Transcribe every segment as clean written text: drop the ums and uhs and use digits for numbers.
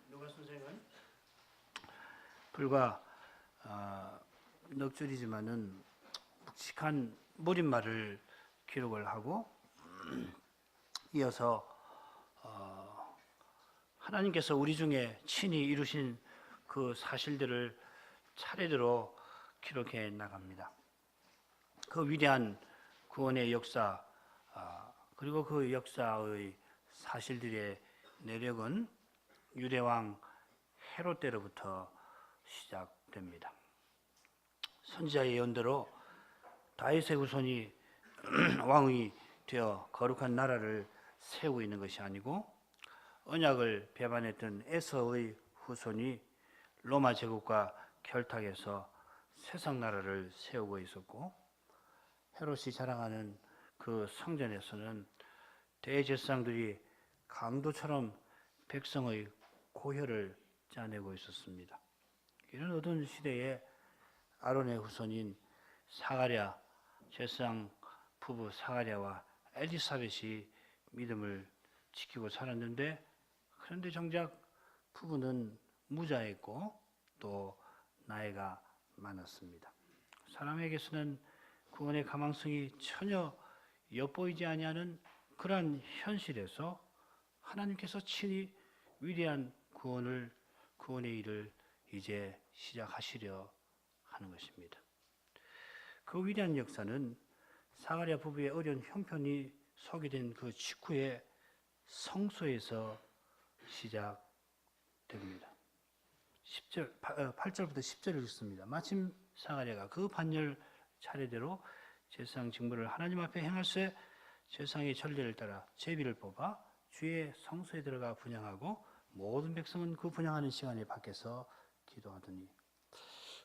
누가 선생은 불과 넉 줄이지만은 묵직한 머릿말을 기록을 하고 이어서 하나님께서 우리 중에 친히 이루신 그 사실들을 차례대로 기록해 나갑니다. 그 위대한 구원의 역사 그리고 그 역사의 사실들의 내력은 유대왕 헤롯 때로부터 시작됩니다. 선지자의 예언대로 다윗의 후손이 왕이 되어 거룩한 나라를 세우고 있는 것이 아니고 언약을 배반했던 에서의 후손이 로마 제국과 결탁해서 세상 나라를 세우고 있었고, 헤롯이 자랑하는 그 성전에서는 대제사장들이 강도처럼 백성의 고혈을 짜내고 있었습니다. 이런 어두운 시대에 아론의 후손인 사가랴, 제사장 부부 사가랴와 엘리사벳이 믿음을 지키고 살았는데, 그런데 정작 부부는 무자했고 또 나이가 많았습니다. 사람에게서는 구원의 가망성이 전혀 엿보이지 아니하는 그러한 현실에서 하나님께서 친히 위대한 구원의 일을 이제 시작하시려 하는 것입니다. 그 위대한 역사는 사가랴 부부의 어려운 형편이 소개된 그 직후에 성소에서 시작됩니다. 8절부터 10절을 읽습니다. 마침 사가랴가 그 반열 차례대로 제사장 직무를 하나님 앞에 행할새 제사장의 전례를 따라 제비를 뽑아 주의 성소에 들어가 분향하고 모든 백성은 그 분향하는 시간에 밖에서 기도하더니,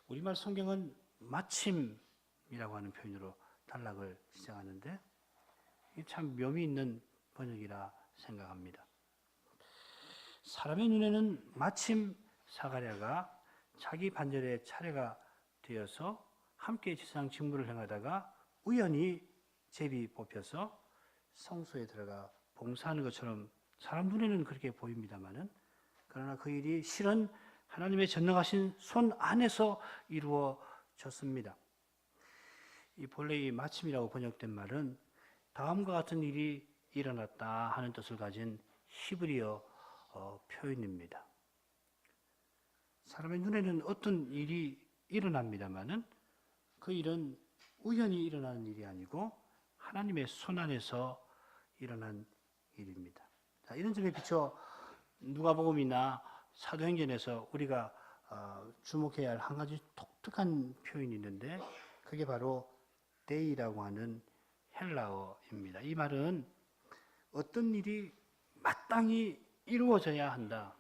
우리말 성경은 마침이라고 하는 표현으로 단락을 시작하는데 이게 참 묘미 있는 번역이라 생각합니다. 사람의 눈에는 마침 사가랴가 자기 반절의 차례가 되어서 함께 제사장 직무를 행하다가 우연히 제비 뽑혀서 성소에 들어가 봉사하는 것처럼 사람 눈에는 그렇게 보입니다만은, 그러나 그 일이 실은 하나님의 전능하신 손 안에서 이루어졌습니다. 이 본래 이 마침이라고 번역된 말은 다음과 같은 일이 일어났다 하는 뜻을 가진 히브리어 표현입니다. 사람의 눈에는 어떤 일이 일어납니다만은 그 일은 우연히 일어나는 일이 아니고 하나님의 손 안에서 일어난 일입니다. 자, 이런 점에 비춰 누가복음이나 사도행전에서 우리가 주목해야 할 한 가지 독특한 표현이 있는데, 그게 바로 데이라고 하는 헬라어입니다. 이 말은 어떤 일이 마땅히 이루어져야 한다,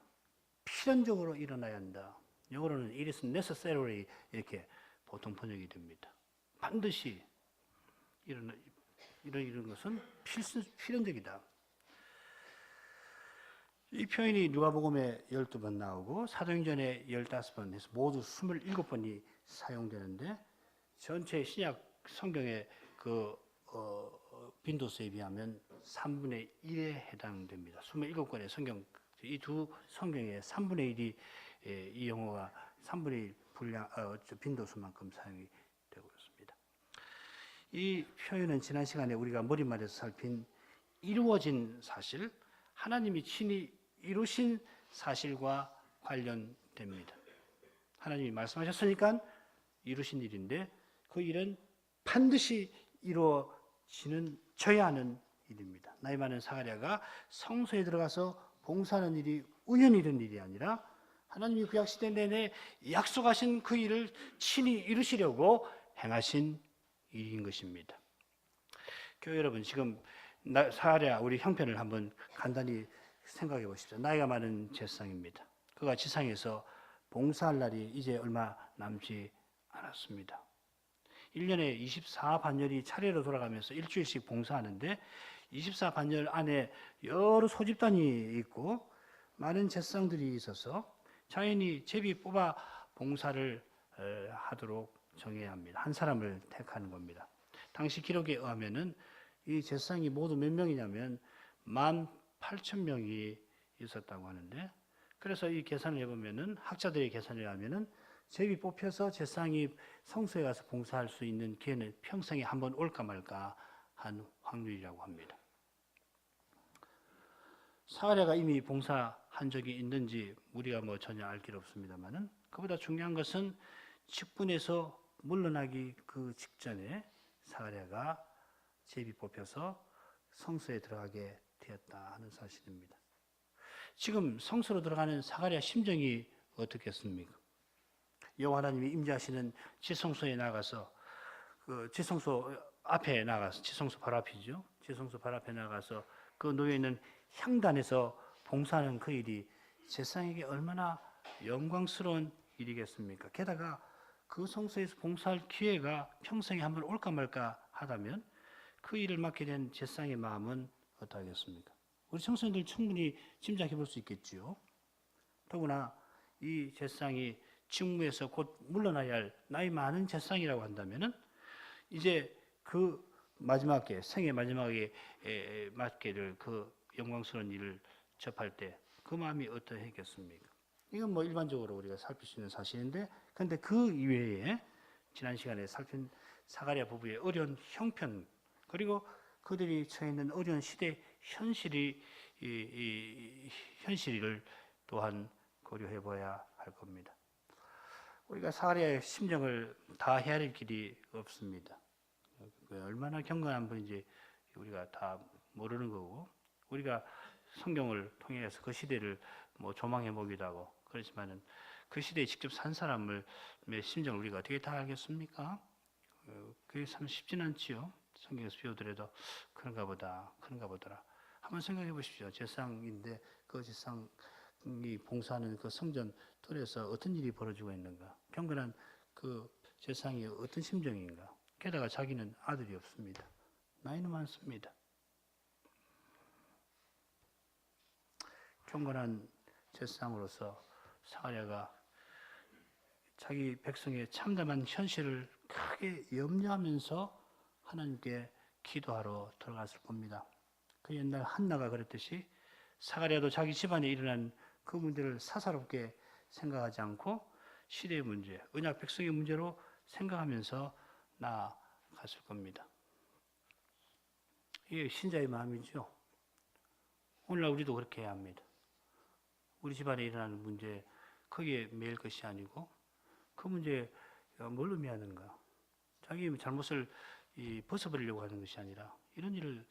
필연적으로 일어나야 한다. 영어로는 it is necessary 이렇게 보통 번역이 됩니다. 반드시 이런 것은 필연적이다. 이 표현이 누가복음에 12번 나오고 사도행전에 15번 해서 모두 27번이 사용되는데, 전체 신약 성경의 그 빈도수에 비하면 3분의 1에 해당됩니다. 27권의 성경, 이 두 성경의 3분의 1이 이 영어가 3분의 1 분량 빈도수만큼 사용이 되고 있습니다. 이 표현은 지난 시간에 우리가 머릿말에서 살핀 이루어진 사실, 하나님이 친히 이루신 사실과 관련됩니다. 하나님이 말씀하셨으니까 이루신 일인데, 그 일은 반드시 이루어져야 하는 일입니다. 나이 많은 사가랴가 성소에 들어가서 봉사하는 일이 우연히 이른 일이 아니라 하나님이 구약시대 내내 약속하신 그 일을 친히 이루시려고 행하신 일인 것입니다. 교회 여러분, 지금 사가랴 우리 형편을 한번 간단히 생각해 보십시오. 나이가 많은 제사장입니다. 그가 지상에서 봉사할 날이 이제 얼마 남지 않았습니다. 1년에 24반열이 차례로 돌아가면서 일주일씩 봉사하는데, 24반열 안에 여러 소집단이 있고 많은 제사장들이 있어서 자연히 제비 뽑아 봉사를 하도록 정해야 합니다. 한 사람을 택하는 겁니다. 당시 기록에 의하면은 이 제사장이 모두 몇 명이냐면 18,000명이 있었다고 하는데, 그래서 이 계산을 해보면은 학자들의 계산을 하면은 제비 뽑혀서 제사장이 성소에 가서 봉사할 수 있는 기회는 평생에 한 번 올까 말까 한 확률이라고 합니다. 사가랴가 이미 봉사한 적이 있는지 우리가 뭐 전혀 알 길 없습니다만은 그보다 중요한 것은 직분에서 물러나기 그 직전에 사가랴가 제비 뽑혀서 성소에 들어가게 되었다 하는 사실입니다. 지금 성소로 들어가는 사가랴 심정이 어떻겠습니까? 여호와 하나님이 임재하시는 지성소에 나가서 그 지성소 앞에 나가서 지성소 바로 앞이죠. 지성소 바로 앞에 나가서 그 놓여 있는 향단에서 봉사하는 그 일이 제사장에게 얼마나 영광스러운 일이겠습니까? 게다가 그 성소에서 봉사할 기회가 평생에 한 번 올까 말까 하다면 그 일을 맡게 된 제사장의 마음은 어떠하겠습니까? 우리 청소년들 충분히 짐작해 볼 수 있겠지요. 더구나 이 제사장이 직무에서 곧 물러나야 할 나이 많은 제사장이라고 한다면은 이제 그 마지막에 생의 마지막에 맡게 될 그 영광스러운 일을 접할 때 그 마음이 어떠했겠습니까? 이건 뭐 일반적으로 우리가 살필 수 있는 사실인데, 근데 그 이외에 지난 시간에 살핀 사가랴 부부의 어려운 형편, 그리고 그들이 처해 있는 어려운 시대 현실이 현실을 또한 고려해 봐야 할 겁니다. 우리가 사가랴의 심정을 다 헤아릴 길이 없습니다. 얼마나 경건한 분인지 우리가 다 모르는 거고, 우리가 성경을 통해서 그 시대를 뭐 조망해 보기도 하고 그렇지만은 그 시대에 직접 산 사람의 심정을 우리가 어떻게 다 알겠습니까? 그게 참 쉽진 않지요. 성경에서 비우더라도 그런가 보더라. 한번 생각해 보십시오. 제사장인데 그 제사장이 봉사하는 그 성전 뜰에서 어떤 일이 벌어지고 있는가? 경건한 그 제사장이 어떤 심정인가? 게다가 자기는 아들이 없습니다. 나이는 많습니다. 경건한 제사장으로서 사가랴가 자기 백성의 참담한 현실을 크게 염려하면서 하나님께 기도하러 들어갔을 겁니다. 그 옛날 한나가 그랬듯이 사가랴도 자기 집안에 일어난 그 문제를 사사롭게 생각하지 않고 시대의 문제, 언약 백성의 문제로 생각하면서 나아갔을 겁니다. 이게 신자의 마음이죠. 오늘날 우리도 그렇게 해야 합니다. 우리 집안에 일어나는 문제 크게 매일 것이 아니고 그 문제에 뭘 의미하는가? 자기 잘못을 벗어버리려고 하는 것이 아니라 이런 일을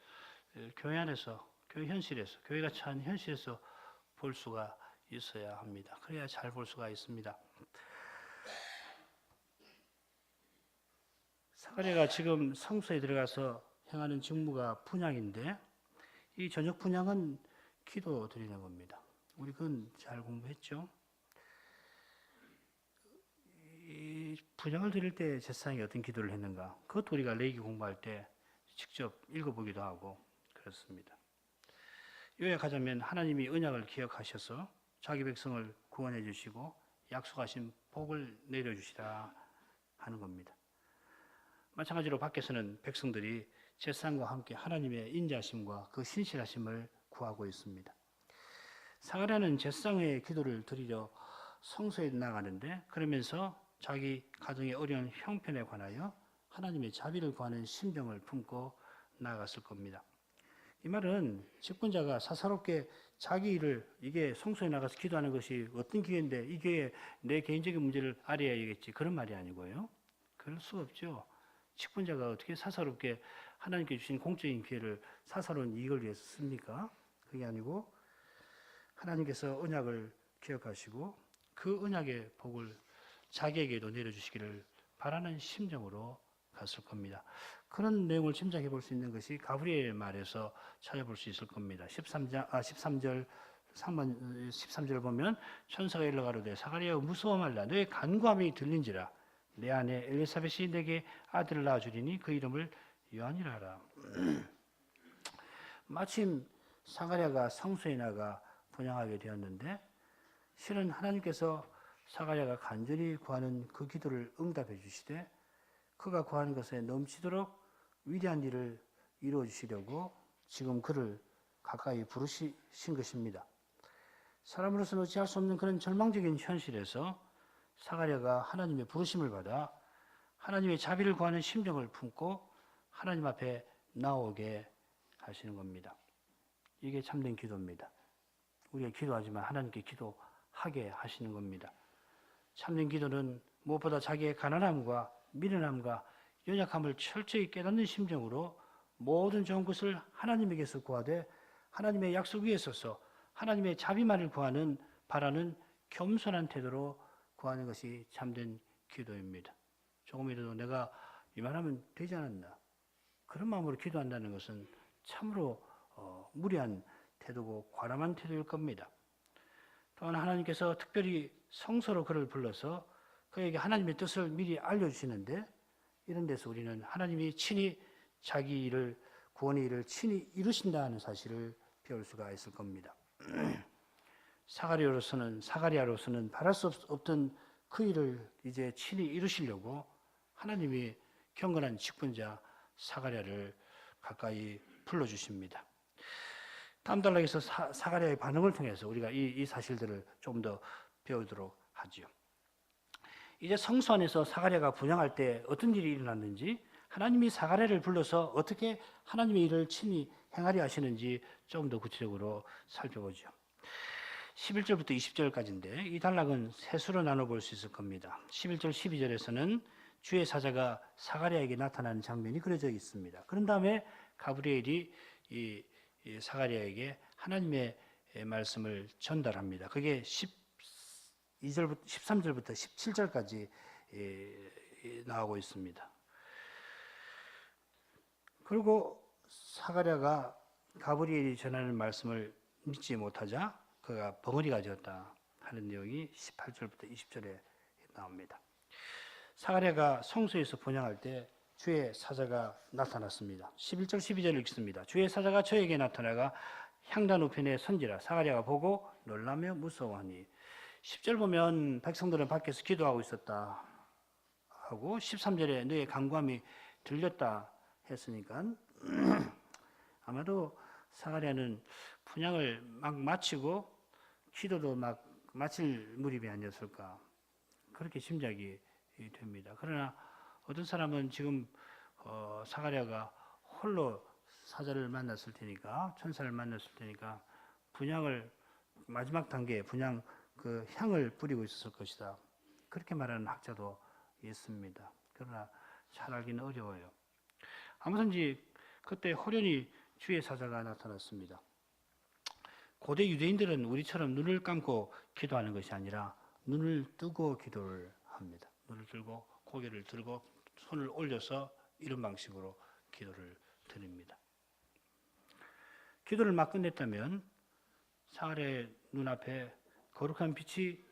교회 안에서, 교회 현실에서, 교회가 처한 현실에서 볼 수가 있어야 합니다. 그래야 잘 볼 수가 있습니다. 사가랴가 지금 성소에 들어가서 행하는 직무가 분향인데 이 저녁 분향은 기도 드리는 겁니다. 우리 그건 잘 공부했죠. 이 분향을 드릴 때 제사장이 어떤 기도를 했는가? 그것도 우리가 레위기 공부할 때 직접 읽어보기도 하고 그렇습니다. 요약하자면 하나님이 언약을 기억하셔서 자기 백성을 구원해 주시고 약속하신 복을 내려주시라 하는 겁니다. 마찬가지로 밖에서는 백성들이 제사장과 함께 하나님의 인자하심과 그 신실하심을 구하고 있습니다. 사가랴는 제사장의 기도를 드리려 성소에 나가는데 그러면서 자기 가정의 어려운 형편에 관하여 하나님의 자비를 구하는 심정을 품고 나아갔을 겁니다. 이 말은 직분자가 사사롭게 자기 일을 이게 성소에 나가서 기도하는 것이 어떤 기회인데 이 기회에 내 개인적인 문제를 알아야겠지 그런 말이 아니고요. 그럴 수 없죠. 직분자가 어떻게 사사롭게 하나님께 주신 공적인 기회를 사사로운 이익을 위해서 씁니까? 그게 아니고 하나님께서 언약을 기억하시고 그 언약의 복을 자기에게도 내려주시기를 바라는 심정으로 갔을 겁니다. 그런 내용을 짐작해 볼 수 있는 것이 가브리엘의 말에서 찾아볼 수 있을 겁니다. 13절 보면 천사가 일러 가로되 사가랴여 무서워 말라 너의 간구함이 들린지라 내 아내 엘리사벳이 내게 아들을 낳아주리니 그 이름을 요한이라 하라. 마침 사가랴가 성소에 나가 분향하게 되었는데 실은 하나님께서 사가랴가 간절히 구하는 그 기도를 응답해 주시되 그가 구하는 것에 넘치도록 위대한 일을 이루어 주시려고 지금 그를 가까이 부르신 것입니다. 사람으로서는 어찌할 수 없는 그런 절망적인 현실에서 사가랴가 하나님의 부르심을 받아 하나님의 자비를 구하는 심정을 품고 하나님 앞에 나오게 하시는 겁니다. 이게 참된 기도입니다. 우리가 기도하지만 하나님께 기도하게 하시는 겁니다. 참된 기도는 무엇보다 자기의 가난함과 미련함과 연약함을 철저히 깨닫는 심정으로 모든 좋은 것을 하나님에게서 구하되 하나님의 약속 위에 서서 하나님의 자비만을 바라는 겸손한 태도로 구하는 것이 참된 기도입니다. 조금이라도 내가 이만하면 되지 않았나, 그런 마음으로 기도한다는 것은 참으로 무리한 태도고 과람한 태도일 겁니다. 또한 하나님께서 특별히 성서로 그를 불러서 그에게 하나님의 뜻을 미리 알려주시는데, 이런 데서 우리는 하나님이 친히 자기 일을, 구원의 일을 친히 이루신다는 사실을 배울 수가 있을 겁니다. 사가랴로서는 바랄 수 없던 그 일을 이제 친히 이루시려고 하나님이 경건한 직분자 사가랴를 가까이 불러주십니다. 다음 단락에서 사가랴의 반응을 통해서 우리가 이 사실들을 좀 더 배우도록 하죠. 이제 성소 안에서 사가랴가 분향할 때 어떤 일이 일어났는지, 하나님이 사가랴를 불러서 어떻게 하나님의 일을 친히 행하려 하시는지 좀 더 구체적으로 살펴보죠. 11절부터 20절까지인데 이 단락은 세 수로 나눠볼 수 있을 겁니다. 11절, 12절에서는 주의 사자가 사가랴에게 나타나는 장면이 그려져 있습니다. 그런 다음에 가브리엘이 이 사가랴에게 하나님의 말씀을 전달합니다. 그게 13절부터 17절까지 나오고 있습니다. 그리고 사가랴가 가브리엘이 전하는 말씀을 믿지 못하자 그가 벙어리가 되었다 하는 내용이 18절부터 20절에 나옵니다. 사가랴가 성소에서 분향할 때 주의 사자가 나타났습니다. 11절 12절을 읽습니다. 주의 사자가 저에게 나타나가 향단 우편에 선지라. 사가랴가 보고 놀라며 무서워하니. 10절 보면 백성들은 밖에서 기도하고 있었다 하고, 13절에 너의 간구함이 들렸다 했으니까 아마도 사가랴는 분향을 막 마치고 기도도 막 마칠 무렵이 아니었을까, 그렇게 짐작이 됩니다. 그러나 어떤 사람은 지금 사가랴가 홀로 사자를 만났을 테니까, 천사를 만났을 테니까 분향을 마지막 단계에 분향 그 향을 뿌리고 있었을 것이다, 그렇게 말하는 학자도 있습니다. 그러나 잘 알기는 어려워요. 아무튼지 그때 호련히 주의 사자가 나타났습니다. 고대 유대인들은 우리처럼 눈을 감고 기도하는 것이 아니라 눈을 뜨고 기도를 합니다. 눈을 들고 고개를 들고 손을 올려서 이런 방식으로 기도를 드립니다. 기도를 막 끝냈다면 사가랴의 눈앞에 거룩한 빛이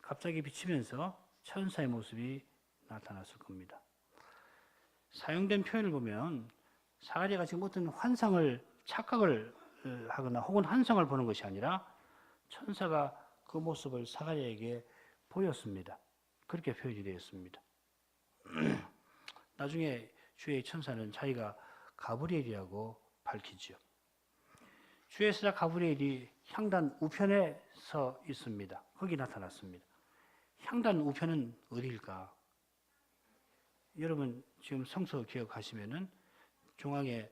갑자기 비치면서 천사의 모습이 나타났을 겁니다. 사용된 표현을 보면 사가랴가 지금 어떤 환상을, 착각을 하거나 혹은 환상을 보는 것이 아니라 천사가 그 모습을 사가랴에게 보였습니다. 그렇게 표현이 되어 있습니다. 나중에 주의 천사는 자기가 가브리엘이라고 밝히죠. 주의 사자 가브리엘이 향단 우편에 서 있습니다. 거기 나타났습니다. 향단 우편은 어디일까? 여러분 지금 성서 기억하시면은 중앙에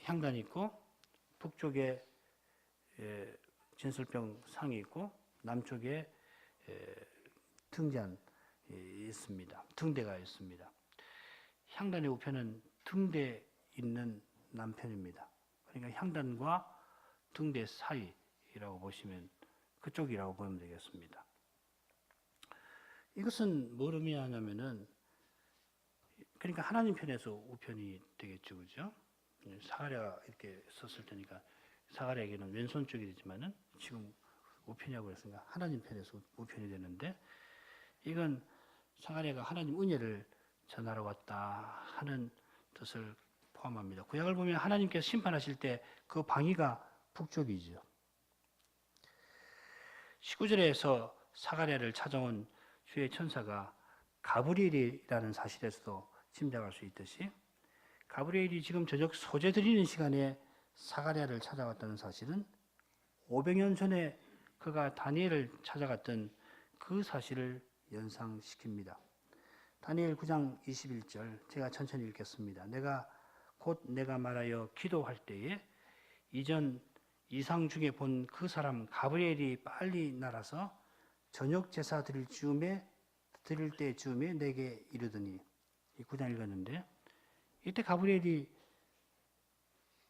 향단이 있고 북쪽에 진설병 상이 있고 남쪽에 등잔이 있습니다. 등대가 있습니다. 향단의 우편은 등대 있는 남편입니다. 그러니까 향단과 등대 사이라고 보시면, 그쪽이라고 보면 되겠습니다. 이것은 뭘 의미하냐면은, 그러니까 하나님 편에서 우편이 되겠죠, 그죠? 사가랴가 이렇게 섰을 테니까 사가랴에게는 왼손 쪽이 되지만은 지금 우편이라고 했으니까 하나님 편에서 우편이 되는데, 이건 사가랴가 하나님 은혜를 전하러 왔다 하는 뜻을 포함합니다. 구약을 보면 하나님께서 심판하실 때 그 방위가 북쪽이죠. 19절에서 사가랴를 찾아온 주의 천사가 가브리엘이라는 사실에서도 짐작할 수 있듯이, 가브리엘이 지금 저녁 소재 드리는 시간에 사가랴를 찾아왔다는 사실은 500년 전에 그가 다니엘을 찾아갔던 그 사실을 연상시킵니다. 다니엘 9장 21절 제가 천천히 읽겠습니다. 내가 말하여 기도할 때에 이전 이상 중에 본 그 사람 가브리엘이 빨리 날아서 저녁 제사 드릴 때 즈음에 내게 이르더니, 이 9장 읽었는데 이때 가브리엘이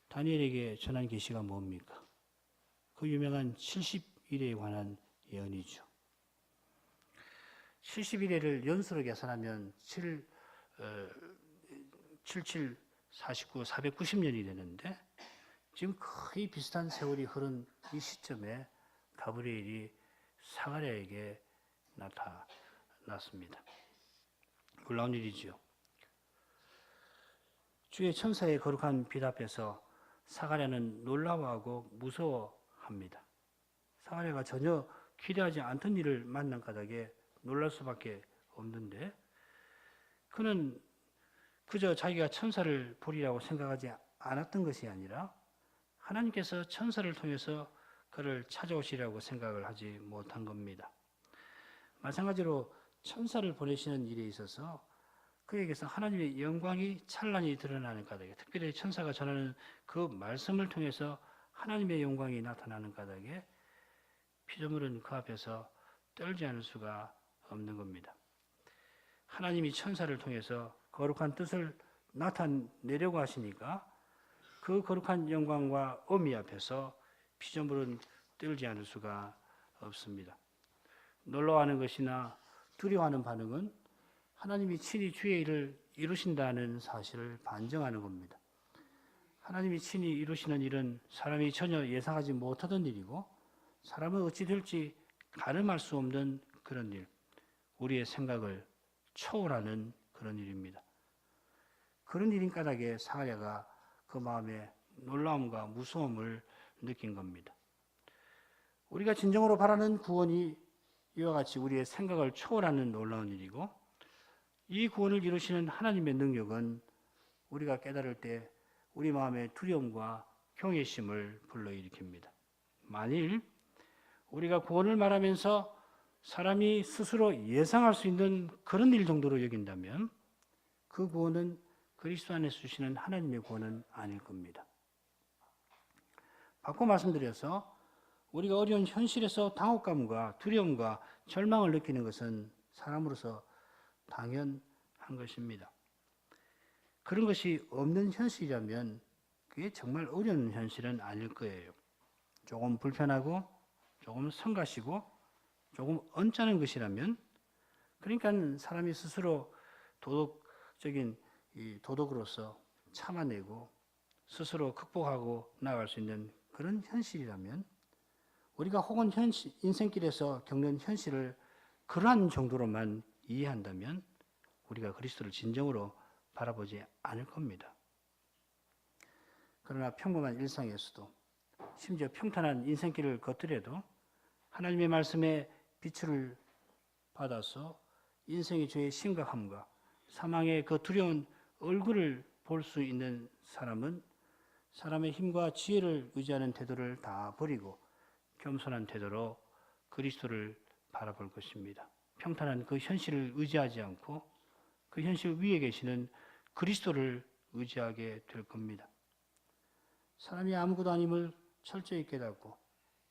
다니엘에게 전한 계시가 뭡니까? 그 유명한 70일에 관한 예언이죠. 70일을 연수로 계산하면 77, 49, 490년이 되는데 지금 거의 비슷한 세월이 흐른 이 시점에 가브리엘이 사가랴에게 나타났습니다. 놀라운 일이지요. 주의 천사의 거룩한 빛 앞에서 사가랴는 놀라워하고 무서워합니다. 사가랴가 전혀 기대하지 않던 일을 만난 까닭에 놀랄 수밖에 없는데, 그는 그저 자기가 천사를 보리라고 생각하지 않았던 것이 아니라 하나님께서 천사를 통해서 그를 찾아오시라고 생각을 하지 못한 겁니다. 마찬가지로 천사를 보내시는 일에 있어서 그에게서 하나님의 영광이 찬란히 드러나는 까닭에, 특별히 천사가 전하는 그 말씀을 통해서 하나님의 영광이 나타나는 까닭에 피조물은 그 앞에서 떨지 않을 수가 없는 겁니다. 하나님이 천사를 통해서 거룩한 뜻을 나타내려고 하시니까 그 거룩한 영광과 어미 앞에서 피조물은 떨지 않을 수가 없습니다. 놀라워하는 것이나 두려워하는 반응은 하나님이 친히 주의 일을 이루신다는 사실을 반증하는 겁니다. 하나님이 친히 이루시는 일은 사람이 전혀 예상하지 못하던 일이고 사람은 어찌 될지 가늠할 수 없는 그런 일, 우리의 생각을 초월하는 그런 일입니다. 그런 일인 까닭에 사가랴가 그 마음에 놀라움과 무서움을 느낀 겁니다. 우리가 진정으로 바라는 구원이 이와 같이 우리의 생각을 초월하는 놀라운 일이고, 이 구원을 이루시는 하나님의 능력은 우리가 깨달을 때 우리 마음의 두려움과 경외심을 불러일으킵니다. 만일 우리가 구원을 말하면서 사람이 스스로 예상할 수 있는 그런 일 정도로 여긴다면 그 구원은 그리스도 안에서 주시는 하나님의 구원은 아닐 겁니다. 바꿔 말씀드려서 우리가 어려운 현실에서 당혹감과 두려움과 절망을 느끼는 것은 사람으로서 당연한 것입니다. 그런 것이 없는 현실이라면 그게 정말 어려운 현실은 아닐 거예요. 조금 불편하고 조금 성가시고 조금 언짢은 것이라면, 그러니까 사람이 스스로 도덕적인 도덕으로서 참아내고 스스로 극복하고 나아갈 수 있는 그런 현실이라면, 우리가 혹은 인생길에서 겪는 현실을 그러한 정도로만 이해한다면 우리가 그리스도를 진정으로 바라보지 않을 겁니다. 그러나 평범한 일상에서도, 심지어 평탄한 인생길을 걷더라도 하나님의 말씀에 빛을 받아서 인생의 죄의 심각함과 사망의 그 두려운 얼굴을 볼 수 있는 사람은 사람의 힘과 지혜를 의지하는 태도를 다 버리고 겸손한 태도로 그리스도를 바라볼 것입니다. 평탄한 그 현실을 의지하지 않고 그 현실 위에 계시는 그리스도를 의지하게 될 겁니다. 사람이 아무것도 아님을 철저히 깨닫고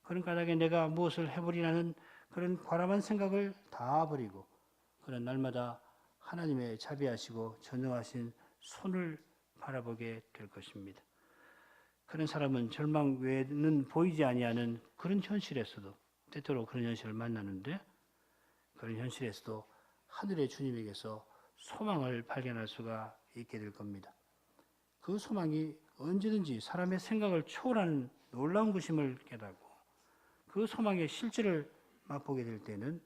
그런 까닭에 내가 무엇을 해버리라는 그런 과람한 생각을 다 버리고 그런 날마다 하나님의 자비하시고 전능하신 손을 바라보게 될 것입니다. 그런 사람은 절망 외에는 보이지 아니하는 그런 현실에서도, 때때로 그런 현실을 만나는데 그런 현실에서도 하늘의 주님에게서 소망을 발견할 수가 있게 될 겁니다. 그 소망이 언제든지 사람의 생각을 초월하는 놀라운 것임을 깨닫고 그 소망의 실제를 맛보게 될 때는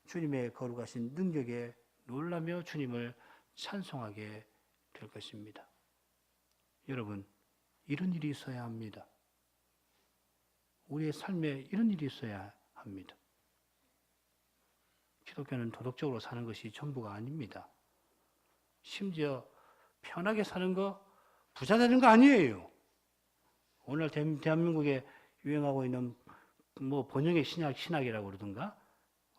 주님의 거룩하신 능력에 놀라며 주님을 찬송하게 될 것입니다. 여러분, 이런 일이 있어야 합니다. 우리의 삶에 이런 일이 있어야 합니다. 기독교는 도덕적으로 사는 것이 전부가 아닙니다. 심지어 편하게 사는 거, 부자 되는 거 아니에요. 오늘 대한민국에 유행하고 있는 뭐 번영의 신학이라고 그러든가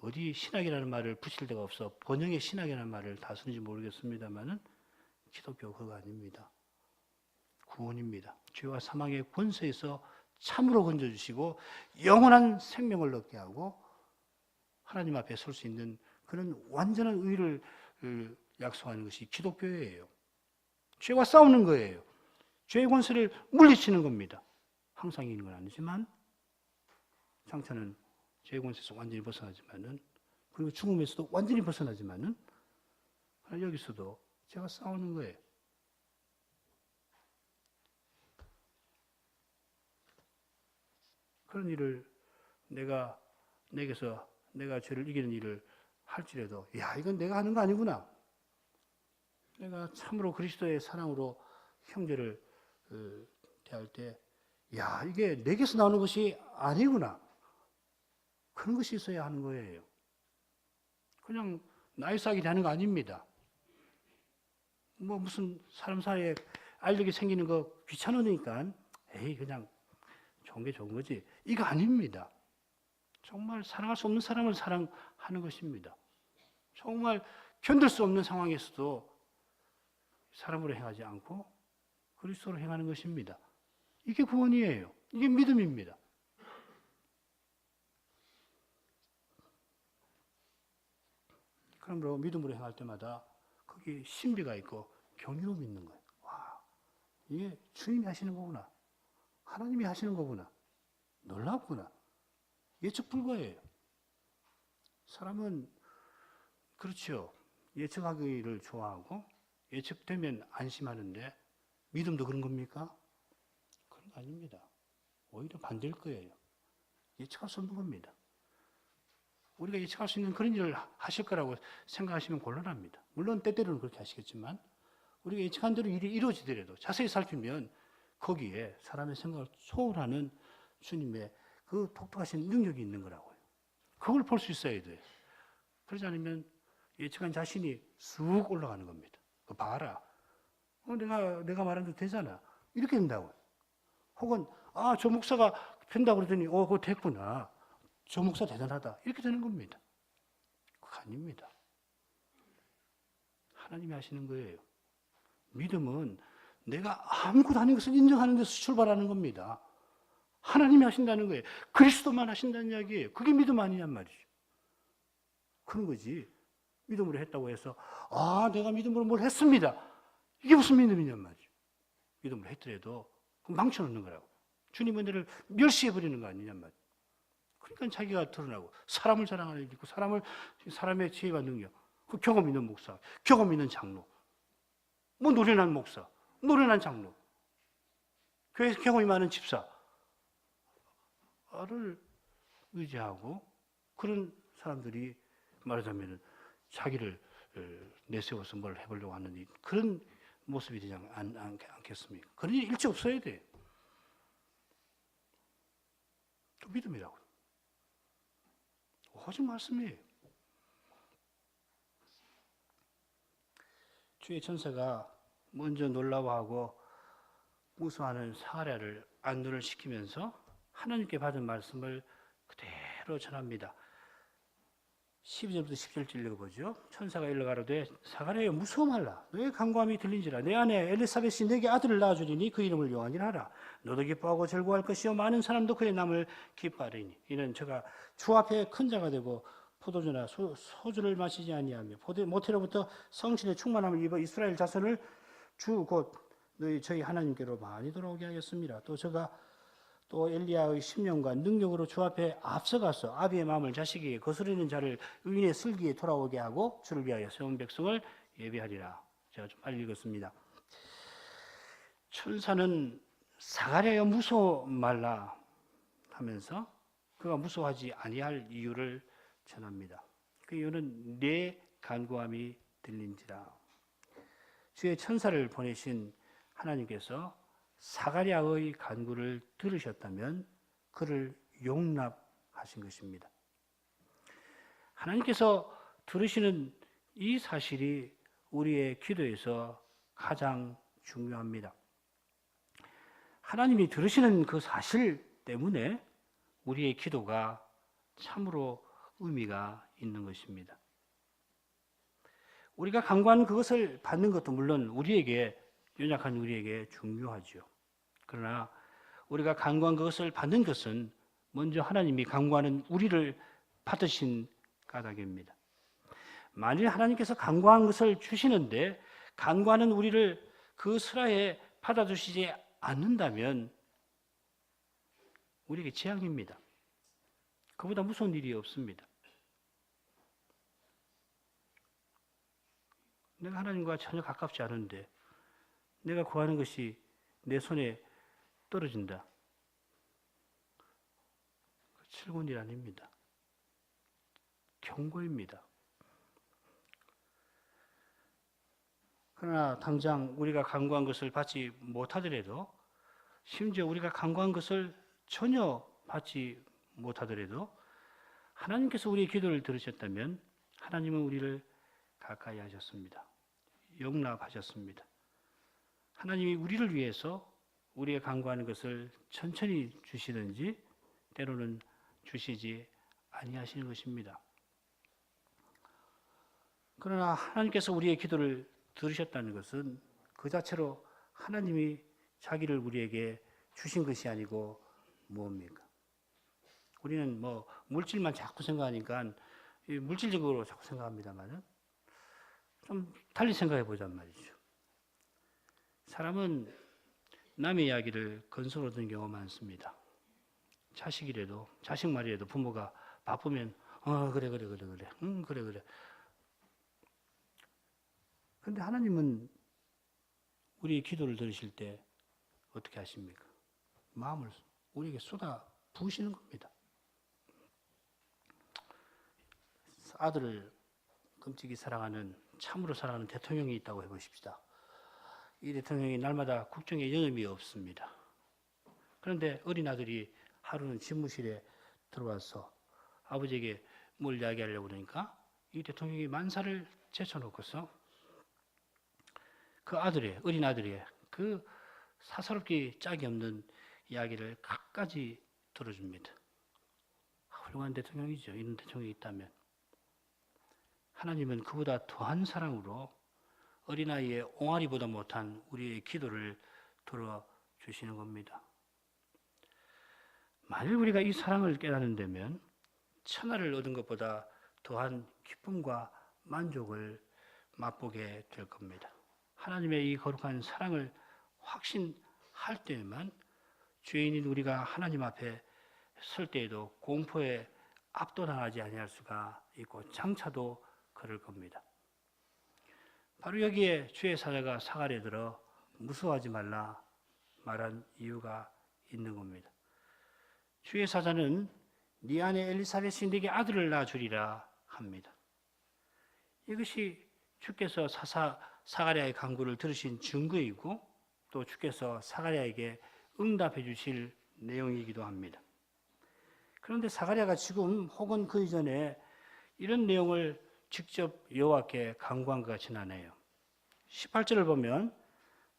어디 신학이라는 말을 붙일 데가 없어 번영의 신학이라는 말을 다 쓰는지 모르겠습니다만은 기독교 그거 아닙니다. 구원입니다. 죄와 사망의 권세에서 참으로 건져주시고 영원한 생명을 얻게 하고 하나님 앞에 설 수 있는 그런 완전한 의를 약속하는 것이 기독교예요. 죄와 싸우는 거예요. 죄의 권세를 물리치는 겁니다. 항상 이기는 건 아니지만 장차는 죄의 권세에서 완전히 벗어나지만은 그리고 죽음에서도 완전히 벗어나지만은 여기서도 제가 싸우는 거예요. 그런 일을 내게서 내가 죄를 이기는 일을 할지라도 야 이건 내가 하는 거 아니구나. 내가 참으로 그리스도의 사랑으로 형제를 대할 때 야 이게 내게서 나오는 것이 아니구나. 그런 것이 있어야 하는 거예요. 그냥 나이 싸게 되는 거 아닙니다. 뭐 무슨 사람 사이에 알력이 생기는 거 귀찮으니까 에이 그냥 좋은 게 좋은 거지. 이거 아닙니다. 정말 사랑할 수 없는 사람을 사랑하는 것입니다. 정말 견딜 수 없는 상황에서도 사람으로 행하지 않고 그리스도로 행하는 것입니다. 이게 구원이에요. 이게 믿음입니다. 그러므로 믿음으로 행할 때마다 거기에 신비가 있고 경이로움이 있는 거예요. 와, 이게 주님이 하시는 거구나. 하나님이 하시는 거구나. 놀랍구나. 예측 불가예요. 사람은 그렇죠. 예측하기를 좋아하고 예측되면 안심하는데 믿음도 그런 겁니까? 그런 거 아닙니다. 오히려 반대일 거예요. 예측할 수 없는 겁니다. 우리가 예측할 수 있는 그런 일을 하실 거라고 생각하시면 곤란합니다. 물론 때때로는 그렇게 하시겠지만 우리가 예측한 대로 일이 이루어지더라도 자세히 살피면 거기에 사람의 생각을 초월하는 주님의 그 독특하신 능력이 있는 거라고요. 그걸 볼 수 있어야 돼요. 그러지 않으면 예측한 자신이 쑥 올라가는 겁니다. 그거 봐라. 내가 말한 대로 되잖아. 이렇게 된다고요. 혹은 저 목사가 된다고 그러더니 그거 됐구나. 저 목사 대단하다. 이렇게 되는 겁니다. 그거 아닙니다. 하나님이 하시는 거예요. 믿음은 내가 아무것도 아닌 것을 인정하는 데서 출발하는 겁니다. 하나님이 하신다는 거예요. 그리스도만 하신다는 이야기예요. 그게 믿음 아니냔 말이죠. 그런 거지. 믿음으로 했다고 해서 내가 믿음으로 뭘 했습니다. 이게 무슨 믿음이냔 말이죠. 믿음으로 했더라도 망쳐놓는 거라고. 주님은 너를 멸시해버리는 거 아니냔 말이죠. 그러니까 자기가 드러나고 사람을 자랑하는 일이 있고 사람의 지혜와 능력, 그 경험 있는 목사, 경험 있는 장로, 뭐 노련한 목사, 노련한 장로, 교회에서 경험이 많은 집사를 의지하고 그런 사람들이 말하자면 자기를 내세워서 뭘 해보려고 하는 그런 모습이 되지 않겠습니까? 그런 일이 일체 없어야 돼. 또 믿음이라고. 오직 말씀이에요. 주의 천사가 먼저 놀라워하고 무서워하는 사가랴를 안도를 시키면서 하나님께 받은 말씀을 그대로 전합니다. 12절부터 17절 읽어보죠. 천사가 일러가로되 사가랴여 무서워 말라. 너의 간구함이 들린지라. 내 아내 엘리사벳이 내게 아들을 낳아주리니 그 이름을 요한이라 하라. 너도 기뻐하고 즐거워할 것이요 많은 사람도 그의 남을 기뻐하리니 이는 저가 주 앞에 큰 자가 되고 포도주나 소주를 마시지 아니하며 모태로부터 성신의 충만함을 입어 이스라엘 자손을 주 곧 저희 하나님께로 많이 돌아오게 하겠습니다. 또 엘리야의 심령과 능력으로 주 앞에 앞서가서 아비의 마음을 자식에게 거스르는 자를 의인의 슬기에 돌아오게 하고 주를 위하여 세운 백성을 예비하리라. 제가 좀 빨리 읽었습니다. 천사는 사가랴여 무서워 말라 하면서 그가 무서워하지 아니할 이유를 전합니다. 그 이유는 내 간구함이 들린지라. 주의 천사를 보내신 하나님께서 사가랴의 간구를 들으셨다면 그를 용납하신 것입니다. 하나님께서 들으시는 이 사실이 우리의 기도에서 가장 중요합니다. 하나님이 들으시는 그 사실 때문에 우리의 기도가 참으로 의미가 있는 것입니다. 우리가 간구하는 그것을 받는 것도 물론 우리에게, 연약한 우리에게 중요하죠. 그러나 우리가 간구한 그것을 받는 것은 먼저 하나님이 간구하는 우리를 받으신 까닭입니다. 만일 하나님께서 간구한 것을 주시는데 간구하는 우리를 그 슬하에 받아주시지 않는다면 우리에게 재앙입니다. 그보다 무서운 일이 없습니다. 내가 하나님과 전혀 가깝지 않은데 내가 구하는 것이 내 손에 떨어진다. 즐거운 일 아닙니다. 경고입니다. 그러나 당장 우리가 간구한 것을 받지 못하더라도, 심지어 우리가 간구한 것을 전혀 받지 못하더라도 하나님께서 우리의 기도를 들으셨다면 하나님은 우리를 가까이 하셨습니다. 용납하셨습니다. 하나님이 우리를 위해서 우리의 간구하는 것을 천천히 주시든지 때로는 주시지 아니하시는 것입니다. 그러나 하나님께서 우리의 기도를 들으셨다는 것은 그 자체로 하나님이 자기를 우리에게 주신 것이 아니고 뭡니까? 우리는 뭐 물질만 자꾸 생각하니까 물질적으로 자꾸 생각합니다만 좀 달리 생각해 보자는 말이죠. 사람은 남의 이야기를 건설 얻는 경우가 많습니다. 자식이라도, 자식 말이라도 부모가 바쁘면 그래. 그래. 그런데 하나님은 우리의 기도를 들으실 때 어떻게 하십니까? 마음을 우리에게 쏟아 부으시는 겁니다. 아들을 끔찍이 사랑하는, 참으로 사랑하는 대통령이 있다고 해보십시다. 이 대통령이 날마다 국정에 여념이 없습니다. 그런데 어린 아들이 하루는 집무실에 들어와서 아버지에게 뭘 이야기하려고 그러니까 이 대통령이 만사를 제쳐놓고서 그 아들의, 어린 아들의 그 사사롭게 짝이 없는 이야기를 갖가지 들어줍니다. 훌륭한 대통령이죠. 이런 대통령이 있다면. 하나님은 그보다 더한 사랑으로 어린아이의 옹알이보다 못한 우리의 기도를 들어주시는 겁니다. 만일 우리가 이 사랑을 깨닫는다면 천하를 얻은 것보다 더한 기쁨과 만족을 맛보게 될 겁니다. 하나님의 이 거룩한 사랑을 확신할 때에만 죄인인 우리가 하나님 앞에 설 때에도 공포에 압도당하지 아니할 수가 있고 장차도 그럴 겁니다. 바로 여기에 주의 사자가 사갈에 들어 무서워하지 말라 말한 이유가 있는 겁니다. 주의 사자는 네 아내 엘리사벳이 네게 아들을 낳아주리라 합니다. 이것이 주께서 사가랴의 간구를 들으신 증거이고 또 주께서 사가랴에게 응답해 주실 내용이기도 합니다. 그런데 사가랴가 지금 혹은 그 이전에 이런 내용을 직접 여호와께 간구한 것 같지는 않아요. 18절을 보면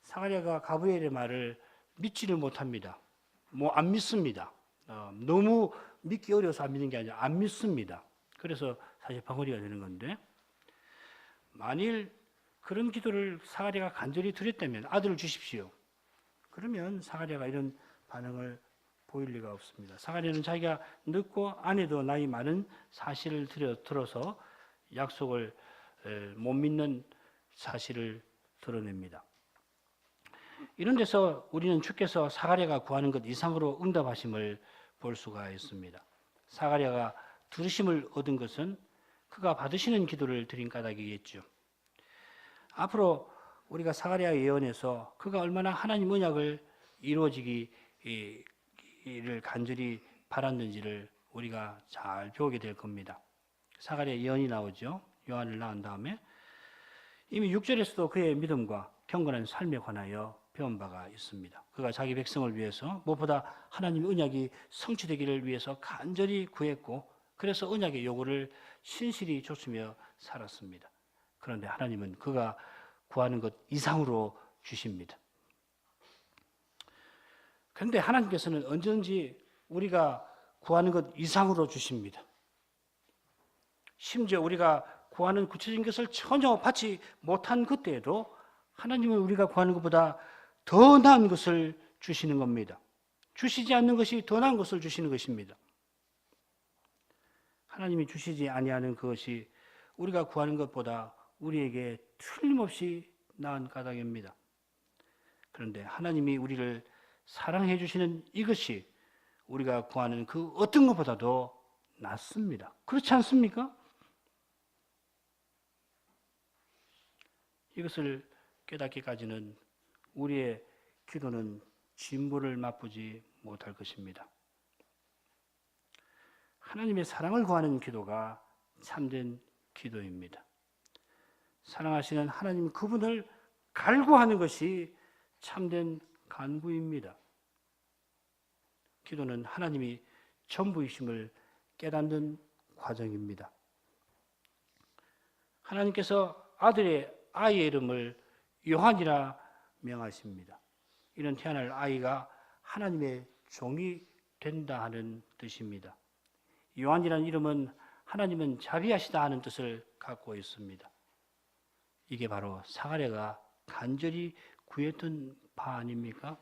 사가랴가 가브리엘의 말을 믿지를 못합니다. 안 믿습니다. 너무 믿기 어려워서 안 믿는 게 아니라 안 믿습니다. 그래서 사실 벙어리가 되는 건데, 만일 그런 기도를 사가랴가 간절히 드렸다면 아들을 주십시오. 그러면 사가랴가 이런 반응을 보일 리가 없습니다. 사가랴는 자기가 늙고 아내도 나이 많은 사실을 들어서 약속을 못 믿는 사실을 드러냅니다. 이런 데서 우리는 주께서 사가랴가 구하는 것 이상으로 응답하심을 볼 수가 있습니다. 사가랴가 들으심을 얻은 것은 그가 받으시는 기도를 드린 까닭이겠죠. 앞으로 우리가 사가랴의 예언에서 그가 얼마나 하나님 언약을 이루어지기를 간절히 바랐는지를 우리가 잘 배우게 될 겁니다. 사가랴 예언이 나오죠. 요한을 낳은 다음에 이미 6절에서도 그의 믿음과 경건한 삶에 관하여 배운 바가 있습니다. 그가 자기 백성을 위해서 무엇보다 하나님의 언약이 성취되기를 위해서 간절히 구했고 그래서 언약의 요구를 신실히 좇으며 살았습니다. 그런데 하나님은 그가 구하는 것 이상으로 주십니다. 그런데 하나님께서는 언제든지 우리가 구하는 것 이상으로 주십니다. 심지어 우리가 구하는 구체적인 것을 전혀 받지 못한 그때에도 하나님은 우리가 구하는 것보다 더 나은 것을 주시는 겁니다. 주시지 않는 것이 더 나은 것을 주시는 것입니다. 하나님이 주시지 아니하는 그것이 우리가 구하는 것보다 우리에게 틀림없이 나은 까닭입니다. 그런데 하나님이 우리를 사랑해 주시는 이것이 우리가 구하는 그 어떤 것보다도 낫습니다. 그렇지 않습니까? 이것을 깨닫기까지는 우리의 기도는 진보를 맛보지 못할 것입니다. 하나님의 사랑을 구하는 기도가 참된 기도입니다. 사랑하시는 하나님 그분을 갈구하는 것이 참된 간구입니다. 기도는 하나님이 전부이심을 깨닫는 과정입니다. 하나님께서 아이의 이름을 요한이라 명하십니다. 이는 태어날 아이가 하나님의 종이 된다 하는 뜻입니다. 요한이라는 이름은 하나님은 자비하시다 하는 뜻을 갖고 있습니다. 이게 바로 사가랴가 간절히 구했던 바 아닙니까?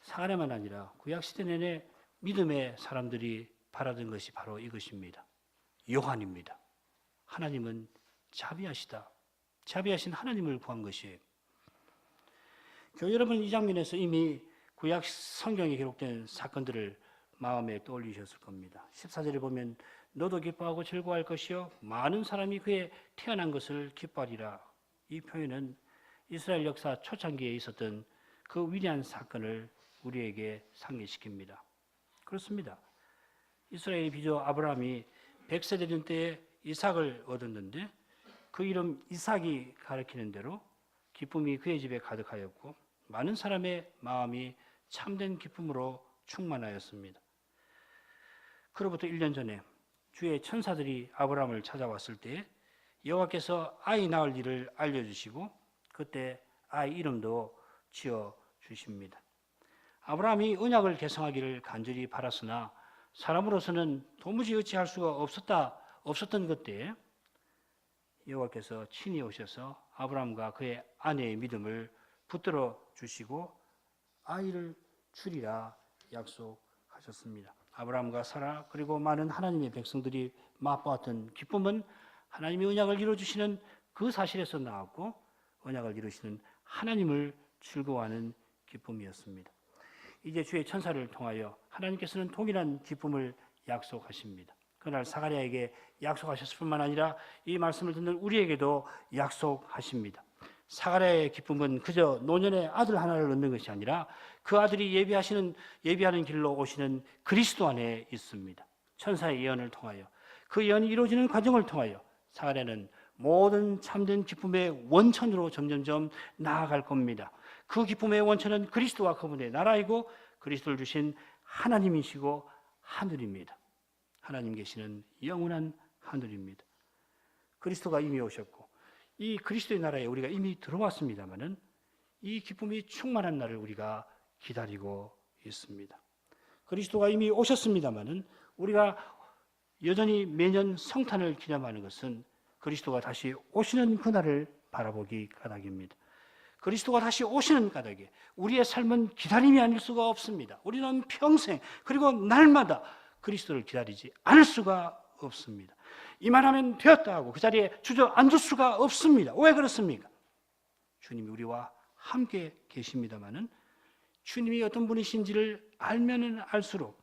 사가랴만 아니라 구약시대 내내 믿음의 사람들이 바라던 것이 바로 이것입니다. 요한입니다. 하나님은 자비하시다. 자비하신 하나님을 구한 것이에요. 교회 여러분, 이 장면에서 이미 구약 성경에 기록된 사건들을 마음에 떠올리셨을 겁니다. 14절에 보면 너도 기뻐하고 즐거워할 것이요 많은 사람이 그의 태어난 것을 기뻐하리라. 이 표현은 이스라엘 역사 초창기에 있었던 그 위대한 사건을 우리에게 상기시킵니다. 그렇습니다. 이스라엘의 비조 아브라함이 100세 되던 때에 이삭을 얻었는데 그 이름 이삭이 가리키는 대로 기쁨이 그의 집에 가득하였고 많은 사람의 마음이 참된 기쁨으로 충만하였습니다. 그로부터 1년 전에 주의 천사들이 아브라함을 찾아왔을 때 여호와께서 아이 낳을 일을 알려주시고 그때 아이 이름도 지어주십니다. 아브라함이 언약을 계승하기를 간절히 바랐으나 사람으로서는 도무지 어찌할 수가 없었던 그때에 여호와께서 친히 오셔서 아브라함과 그의 아내의 믿음을 붙들어 주시고 아이를 주리라 약속하셨습니다. 아브라함과 사라 그리고 많은 하나님의 백성들이 맛보았던 기쁨은 하나님이 언약을 이루어주시는 그 사실에서 나왔고 언약을 이루시는 하나님을 즐거워하는 기쁨이었습니다. 이제 주의 천사를 통하여 하나님께서는 동일한 기쁨을 약속하십니다. 그날 사가랴에게 약속하셨을 뿐만 아니라 이 말씀을 듣는 우리에게도 약속하십니다. 사가랴의 기쁨은 그저 노년의 아들 하나를 얻는 것이 아니라 그 아들이 예비하는 길로 오시는 그리스도 안에 있습니다. 천사의 예언을 통하여 그 예언이 이루어지는 과정을 통하여 사가랴는 모든 참된 기쁨의 원천으로 점점점 나아갈 겁니다. 그 기쁨의 원천은 그리스도와 그분의 나라이고 그리스도를 주신 하나님이시고 하늘입니다. 하나님 계시는 영원한 하늘입니다. 그리스도가 이미 오셨고 이 그리스도의 나라에 우리가 이미 들어왔습니다마는 이 기쁨이 충만한 날을 우리가 기다리고 있습니다. 그리스도가 이미 오셨습니다마는 우리가 여전히 매년 성탄을 기념하는 것은 그리스도가 다시 오시는 그날을 바라보기 까닭입니다. 그리스도가 다시 오시는 까닭에 우리의 삶은 기다림이 아닐 수가 없습니다. 우리는 평생 그리고 날마다 그리스도를 기다리지 않을 수가 없습니다. 이만하면 되었다 하고 그 자리에 주저앉을 수가 없습니다. 왜 그렇습니까? 주님이 우리와 함께 계십니다마는 주님이 어떤 분이신지를 알면은 알수록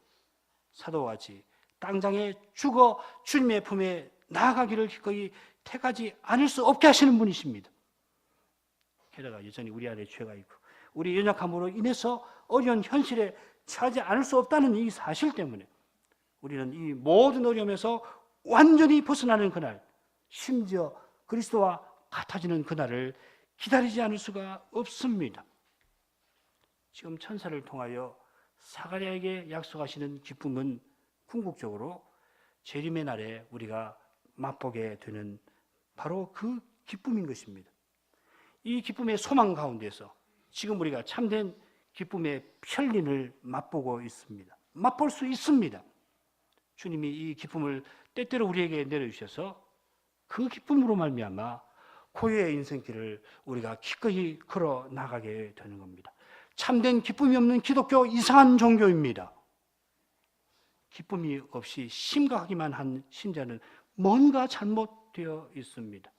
사도와 같이 땅장에 죽어 주님의 품에 나아가기를 기꺼이 택하지 않을 수 없게 하시는 분이십니다. 게다가 여전히 우리 안에 죄가 있고 우리 연약함으로 인해서 어려운 현실에 처하지 않을 수 없다는 이 사실 때문에 우리는 이 모든 어려움에서 완전히 벗어나는 그날, 심지어 그리스도와 같아지는 그날을 기다리지 않을 수가 없습니다. 지금 천사를 통하여 사가랴에게 약속하시는 기쁨은 궁극적으로 재림의 날에 우리가 맛보게 되는 바로 그 기쁨인 것입니다. 이 기쁨의 소망 가운데서 지금 우리가 참된 기쁨의 편린을 맛보고 있습니다. 맛볼 수 있습니다. 주님이 이 기쁨을 때때로 우리에게 내려주셔서 그 기쁨으로 말미암아 고유의 인생길을 우리가 기꺼이 걸어 나가게 되는 겁니다. 참된 기쁨이 없는 기독교 이상한 종교입니다. 기쁨이 없이 심각하기만 한 신자는 뭔가 잘못되어 있습니다.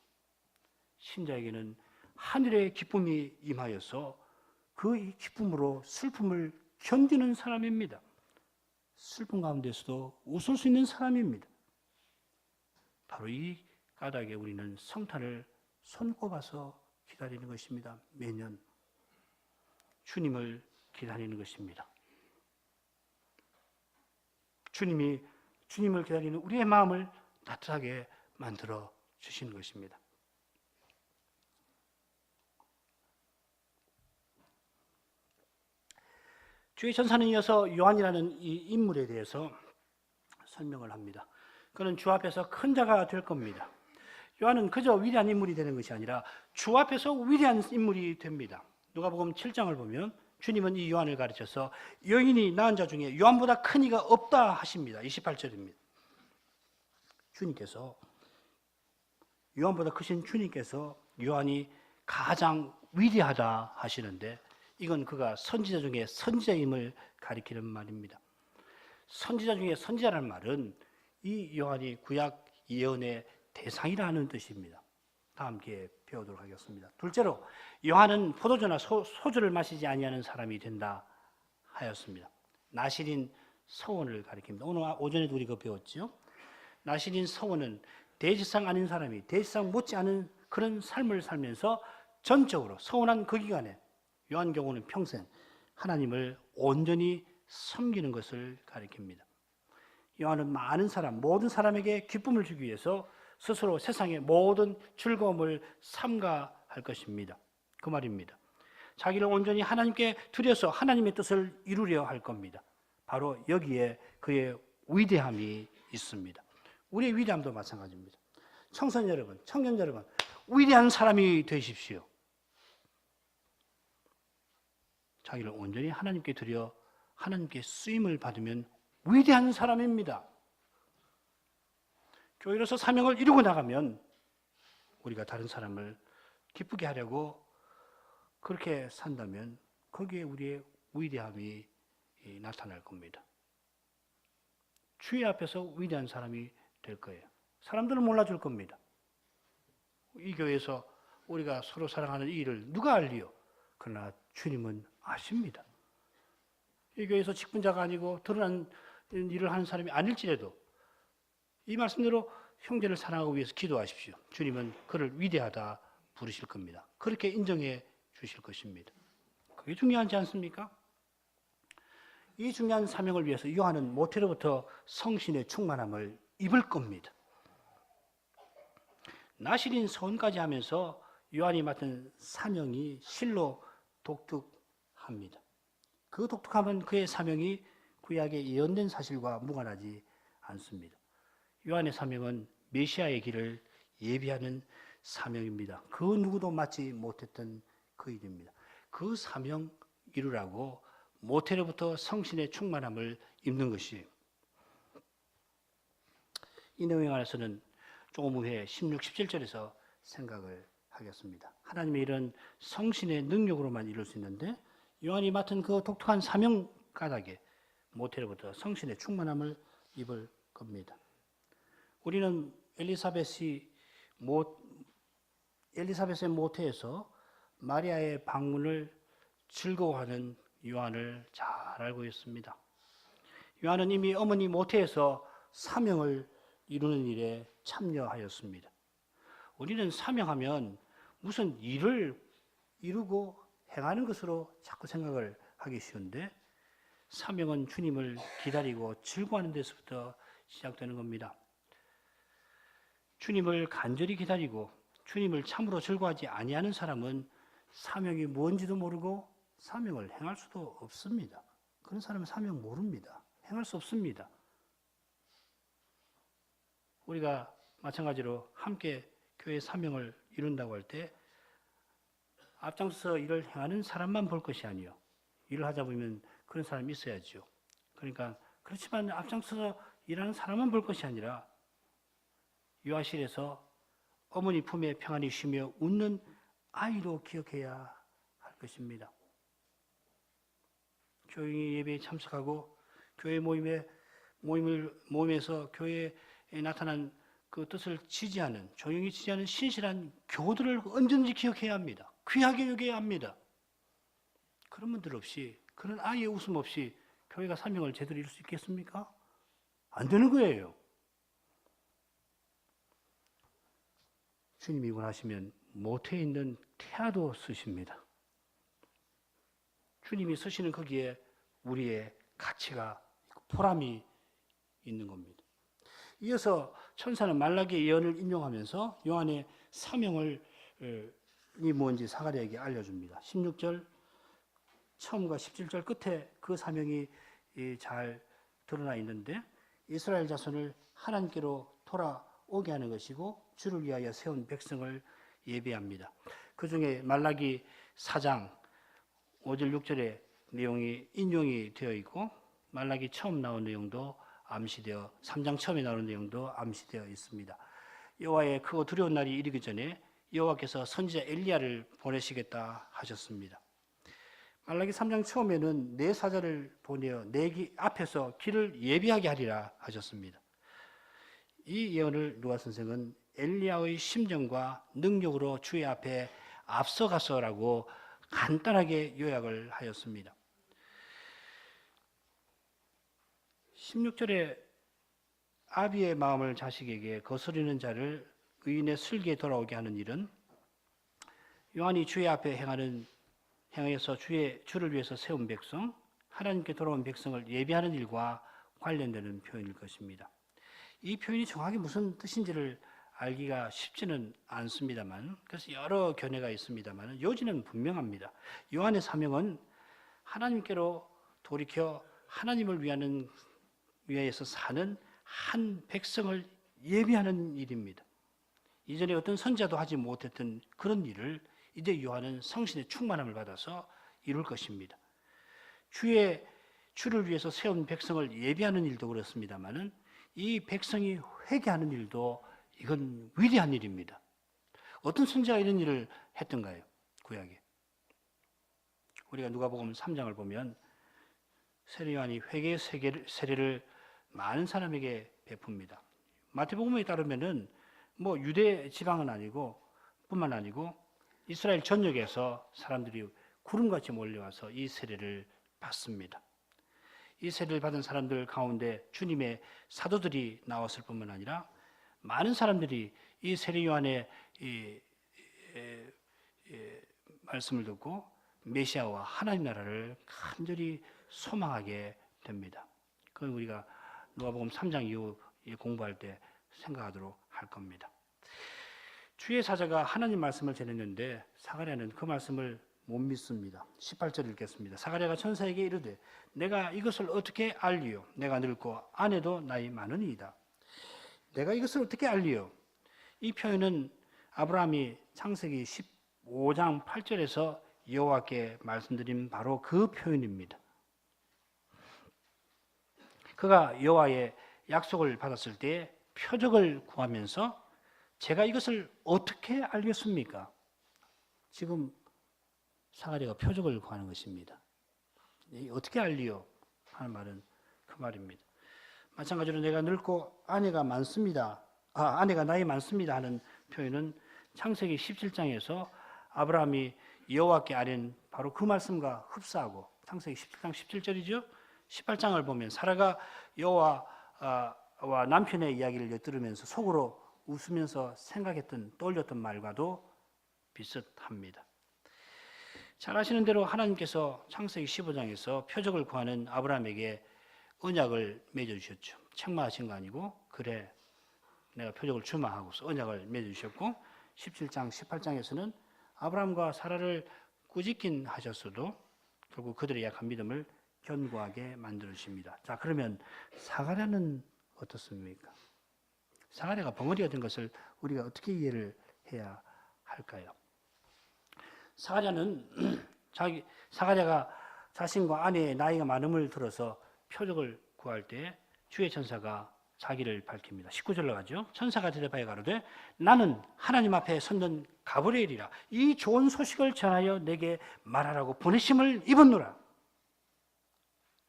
신자에게는 하늘의 기쁨이 임하여서 그 기쁨으로 슬픔을 견디는 사람입니다. 슬픔 가운데서도 웃을 수 있는 사람입니다. 바로 이 까닭에 우리는 성탄을 손꼽아서 기다리는 것입니다. 매년 주님을 기다리는 것입니다. 주님을 기다리는 우리의 마음을 따뜻하게 만들어 주시는 것입니다. 주의 전사는 이어서 요한이라는 이 인물에 대해서 설명을 합니다. 그는 주 앞에서 큰 자가 될 겁니다. 요한은 그저 위대한 인물이 되는 것이 아니라 주 앞에서 위대한 인물이 됩니다. 누가복음 7장을 보면 주님은 이 요한을 가르쳐서 여인이 낳은 자 중에 요한보다 큰 이가 없다 하십니다. 28절입니다. 주님께서, 요한보다 크신 주님께서 요한이 가장 위대하다 하시는데, 이건 그가 선지자 중에 선지자임을 가리키는 말입니다. 선지자 중에 선지자라는 말은 이 요한이 구약 예언의 대상이라는 뜻입니다. 다음 기회에 배우도록 하겠습니다. 둘째로, 요한은 포도주나 소주를 마시지 아니하는 사람이 된다 하였습니다. 나실인 서원을 가리킵니다. 오늘 오전에도 우리가 배웠죠. 나실인 서원은 대지상 아닌 사람이 대지상 못지 않은 그런 삶을 살면서 전적으로 서원한 그 기간에, 요한경우는 평생 하나님을 온전히 섬기는 것을 가리킵니다. 요한은 많은 사람, 모든 사람에게 기쁨을 주기 위해서 스스로 세상의 모든 즐거움을 삼가할 것입니다. 그 말입니다. 자기를 온전히 하나님께 드려서 하나님의 뜻을 이루려 할 겁니다. 바로 여기에 그의 위대함이 있습니다. 우리의 위대함도 마찬가지입니다. 청소년 여러분, 청년 여러분, 위대한 사람이 되십시오. 자기를 온전히 하나님께 드려 하나님께 쓰임을 받으면 위대한 사람입니다. 교회로서 사명을 이루고 나가면 우리가 다른 사람을 기쁘게 하려고 그렇게 산다면 거기에 우리의 위대함이 나타날 겁니다. 주의 앞에서 위대한 사람이 될 거예요. 사람들은 몰라줄 겁니다. 이 교회에서 우리가 서로 사랑하는 이 일을 누가 알리요? 그러나 주님은 아십니다. 이 교회에서 직분자가 아니고 드러난 일을 하는 사람이 아닐지라도 이 말씀대로 형제를 사랑하기 위해서 기도하십시오. 주님은 그를 위대하다 부르실 겁니다. 그렇게 인정해 주실 것입니다. 그게 중요하지 않습니까? 이 중요한 사명을 위해서 요한은 모태로부터 성신의 충만함을 입을 겁니다. 나실인 서원까지 하면서 요한이 맡은 사명이 실로 독특합니다. 그 독특함은 그의 사명이 구약에 예언된 사실과 무관하지 않습니다. 요한의 사명은 메시아의 길을 예비하는 사명입니다. 그 누구도 맡지 못했던 그 일입니다. 그 사명 이루라고 모태로부터 성신의 충만함을 입는 것이, 이 내용에 관해서는 조금 후에 16, 17절에서 생각을 하겠습니다. 하나님의 일은 성신의 능력으로만 이룰 수 있는데 요한이 맡은 그 독특한 사명 까닭에 모태로부터 성신의 충만함을 입을 겁니다. 우리는 엘리사벳의 모태에서 마리아의 방문을 즐거워하는 요한을 잘 알고 있습니다. 요한은 이미 어머니 모태에서 사명을 이루는 일에 참여하였습니다. 우리는 사명하면 무슨 일을 이루고 행하는 것으로 자꾸 생각을 하기 쉬운데, 사명은 주님을 기다리고 즐거워하는 데서부터 시작되는 겁니다. 주님을 간절히 기다리고 주님을 참으로 즐거워하지 아니하는 사람은 사명이 뭔지도 모르고 사명을 행할 수도 없습니다. 그런 사람은 사명 모릅니다. 행할 수 없습니다. 우리가 마찬가지로 함께 교회 사명을 이룬다고 할 때 앞장서서 일을 행하는 사람만 볼 것이 아니요, 일을 하다 보면 그런 사람이 있어야죠. 그러니까 그렇지만 앞장서서 일하는 사람만 볼 것이 아니라 요아실에서 어머니 품에 평안히 쉬며 웃는 아이도 기억해야 할 것입니다. 조용히 예배에 참석하고 교회 모임에서 교회에 나타난 그 뜻을 지지하는, 조용히 지지하는 신실한 교우들을 언제든지 기억해야 합니다. 귀하게 여겨야 합니다. 그런 분들 없이, 그런 아이의 웃음 없이 교회가 사명을 제대로 이룰 수 있겠습니까? 안 되는 거예요. 주님이 원하시면 모태에 있는 태아도 쓰십니다. 주님이 쓰시는 거기에 우리의 가치가, 보람이 있는 겁니다. 이어서 천사는 말라기의 예언을 인용하면서 요한의 사명을 뭔지 사가랴에게 알려줍니다. 16절 처음과 17절 끝에 그 사명이 잘 드러나 있는데, 이스라엘 자손을 하나님께로 돌아오게 하는 것이고 주를 위하여 세운 백성을 예비합니다. 그 중에 말라기 4장 5절 6절의 내용이 인용이 되어 있고, 말라기 처음 나온 내용도 암시되어 3장 처음에 나오는 내용도 암시되어 있습니다. 여호와의 크고 두려운 날이 이르기 전에 여호와께서 선지자 엘리야를 보내시겠다 하셨습니다. 말라기 3장 처음에는 내 사자를 보내어 내 앞에서 길을 예비하게 하리라 하셨습니다. 이 예언을 누가 선생은 엘리야의 심정과 능력으로 주의 앞에 앞서가서라고 간단하게 요약을 하였습니다. 16절에 아비의 마음을 자식에게 거스르는 자를 의인의 슬기에 돌아오게 하는 일은 요한이 주의 앞에 행하여서 주를 위해서 세운 백성, 하나님께 돌아온 백성을 예비하는 일과 관련되는 표현일 것입니다. 이 표현이 정확히 무슨 뜻인지를 알기가 쉽지는 않습니다만, 그래서 여러 견해가 있습니다만 요지는 분명합니다. 요한의 사명은 하나님께로 돌이켜 하나님을 위하여서 사는 한 백성을 예비하는 일입니다. 이전에 어떤 선자도 하지 못했던 그런 일을 이제 요한은 성신의 충만함을 받아서 이룰 것입니다. 주를 위해서 세운 백성을 예비하는 일도 그렇습니다만 이 백성이 회개하는 일도 이건 위대한 일입니다. 어떤 선지자가 이런 일을 했던가요? 구약에. 우리가 누가복음 3장을 보면 세례 요한이 회개의 세례를 많은 사람에게 베풉니다. 마태복음에 따르면은 유대 지방은 아니고 뿐만 아니고 이스라엘 전역에서 사람들이 구름같이 몰려와서 이 세례를 받습니다. 이 세례를 받은 사람들 가운데 주님의 사도들이 나왔을 뿐만 아니라 많은 사람들이 이 세례 요한의 말씀을 듣고 메시아와 하나님 나라를 간절히 소망하게 됩니다. 그건 우리가 누가복음 3장 이후에 공부할 때 생각하도록 할 겁니다. 주의 사자가 하나님 말씀을 전했는데 사가랴는 그 말씀을 못 믿습니다. 18절 읽겠습니다. 사가랴가 천사에게 이르되 내가 이것을 어떻게 알리요? 내가 늙고 아내도 나이 많으니이다. 내가 이것을 어떻게 알리요? 이 표현은 아브라함이 창세기 15장 8절에서 여호와께 말씀드린 바로 그 표현입니다. 그가 여호와의 약속을 받았을 때 표적을 구하면서 제가 이것을 어떻게 알겠습니까? 지금 사가랴가 표적을 구하는 것입니다. 어떻게 알리요? 하는 말은 그 말입니다. 마찬가지로 내가 늙고 아내가 나이 많습니다 하는 표현은 창세기 17장에서 아브라함이 여호와께 아뢰는 바로 그 말씀과 흡사하고, 창세기 17장 17절이죠. 18장을 보면 사라가 여호와와 남편의 이야기를 엿들으면서 속으로 웃으면서 떠올렸던 말과도 비슷합니다. 잘 아시는 대로 하나님께서 창세기 15장에서 표적을 구하는 아브라함에게 언약을 맺어주셨죠. 책망하신 거 아니고 그래 내가 표적을 주마 하고서 언약을 맺어주셨고, 17장 18장에서는 아브라함과 사라를 꾸짖긴 하셨어도 결국 그들의 약한 믿음을 견고하게 만들어주십니다. 자, 그러면 사가랴는 어떻습니까? 사가랴가 벙어리가 된 것을 우리가 어떻게 이해를 해야 할까요? 사가랴가 자신과 아내의 나이가 많음을 들어서 표적을 구할 때 주의 천사가 자기를 밝힙니다. 19절로 가죠. 천사가 대답하여 가로되 나는 하나님 앞에 섰는 가브리엘이라. 이 좋은 소식을 전하여 내게 말하라고 보내심을 입었노라.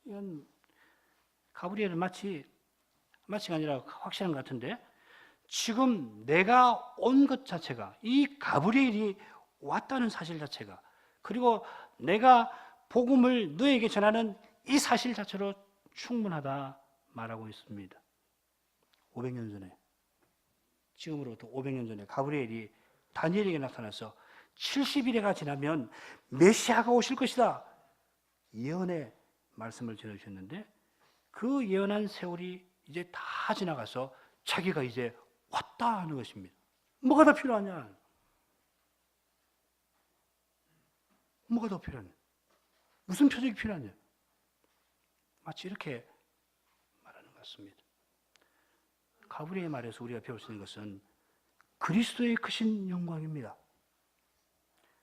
이건 가브리엘은 마치가 아니라 확실한 것 같은데, 지금 내가 온 것 자체가, 이 가브리엘이 왔다는 사실 자체가, 그리고 내가 복음을 너에게 전하는 이 사실 자체로 충분하다 말하고 있습니다. 500년 전에, 지금으로부터 500년 전에 가브리엘이 다니엘에게 나타나서 70일에가 지나면 메시아가 오실 것이다 예언의 말씀을 전해주셨는데, 그 예언한 세월이 이제 다 지나가서 자기가 이제 왔다 하는 것입니다. 뭐가 더 필요하냐? 뭐가 더 필요하냐? 무슨 표적이 필요하냐? 마치 이렇게 말하는 것 같습니다. 가브리엘의 말에서 우리가 배울 수 있는 것은 그리스도의 크신 영광입니다.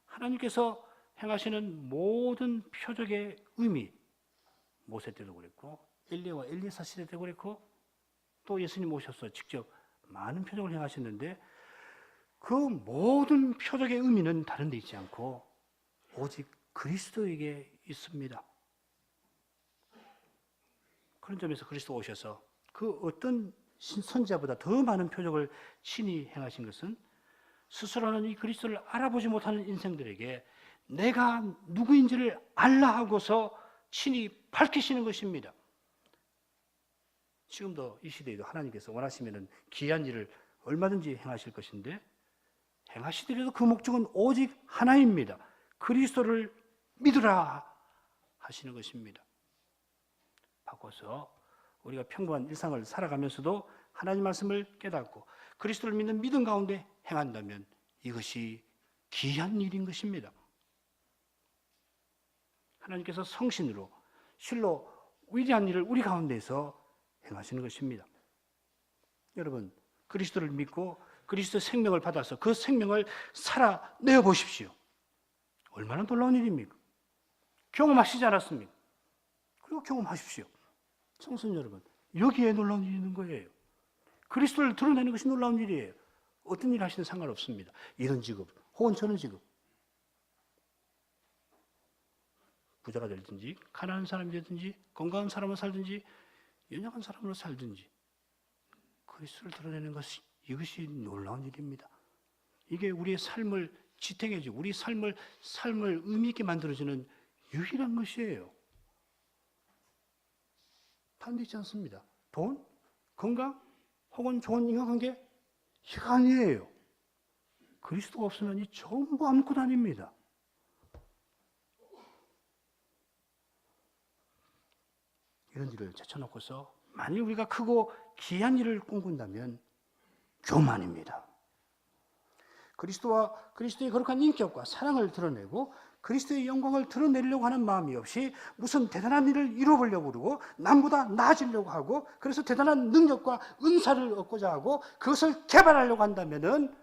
하나님께서 행하시는 모든 표적의 의미, 모세 때도 그랬고 엘리야와 엘리사 시대 때도 그랬고 또 예수님 오셔서 직접 많은 표적을 행하셨는데, 그 모든 표적의 의미는 다른 데 있지 않고 오직 그리스도에게 있습니다. 그런 점에서 그리스도 오셔서 그 어떤 선지자보다 더 많은 표적을 친히 행하신 것은 스스로는 이 그리스도를 알아보지 못하는 인생들에게 내가 누구인지를 알라 하고서 친히 밝히시는 것입니다. 지금도 이 시대에도 하나님께서 원하시면 귀한 일을 얼마든지 행하실 것인데, 행하시더라도 그 목적은 오직 하나입니다. 그리스도를 믿으라 하시는 것입니다. 바꿔서 우리가 평범한 일상을 살아가면서도 하나님 말씀을 깨닫고 그리스도를 믿는 믿음 가운데 행한다면 이것이 귀한 일인 것입니다. 하나님께서 성신으로 실로 위대한 일을 우리 가운데에서 행하시는 것입니다. 여러분, 그리스도를 믿고 그리스도의 생명을 받아서 그 생명을 살아내어 보십시오. 얼마나 놀라운 일입니까? 경험하시지 않았습니까? 그리고 경험하십시오. 청소년 여러분, 여기에 놀라운 일이 있는 거예요. 그리스도를 드러내는 것이 놀라운 일이에요. 어떤 일 하시든 상관없습니다. 이런 직업, 혹은 저런 직업. 부자가 되든지, 가난한 사람이 되든지, 건강한 사람으로 살든지, 연약한 사람으로 살든지, 그리스도를 드러내는 것이, 이것이 놀라운 일입니다. 이게 우리의 삶을 지탱해주고 우리 삶을 의미 있게 만들어주는 유일한 것이에요. 다른 데 있지 않습니다. 돈, 건강, 혹은 좋은 인간관계, 이거 아니에요. 그리스도가 없으면 이 전부 아무것도 아닙니다. 이런 일을 제쳐놓고서 만일 우리가 크고 귀한 일을 꿈꾼다면 교만입니다. 그리스도와 그리스도의 거룩한 인격과 사랑을 드러내고 그리스도의 영광을 드러내려고 하는 마음이 없이 무슨 대단한 일을 이루어보려고 그러고 남보다 나아지려고 하고 그래서 대단한 능력과 은사를 얻고자 하고 그것을 개발하려고 한다면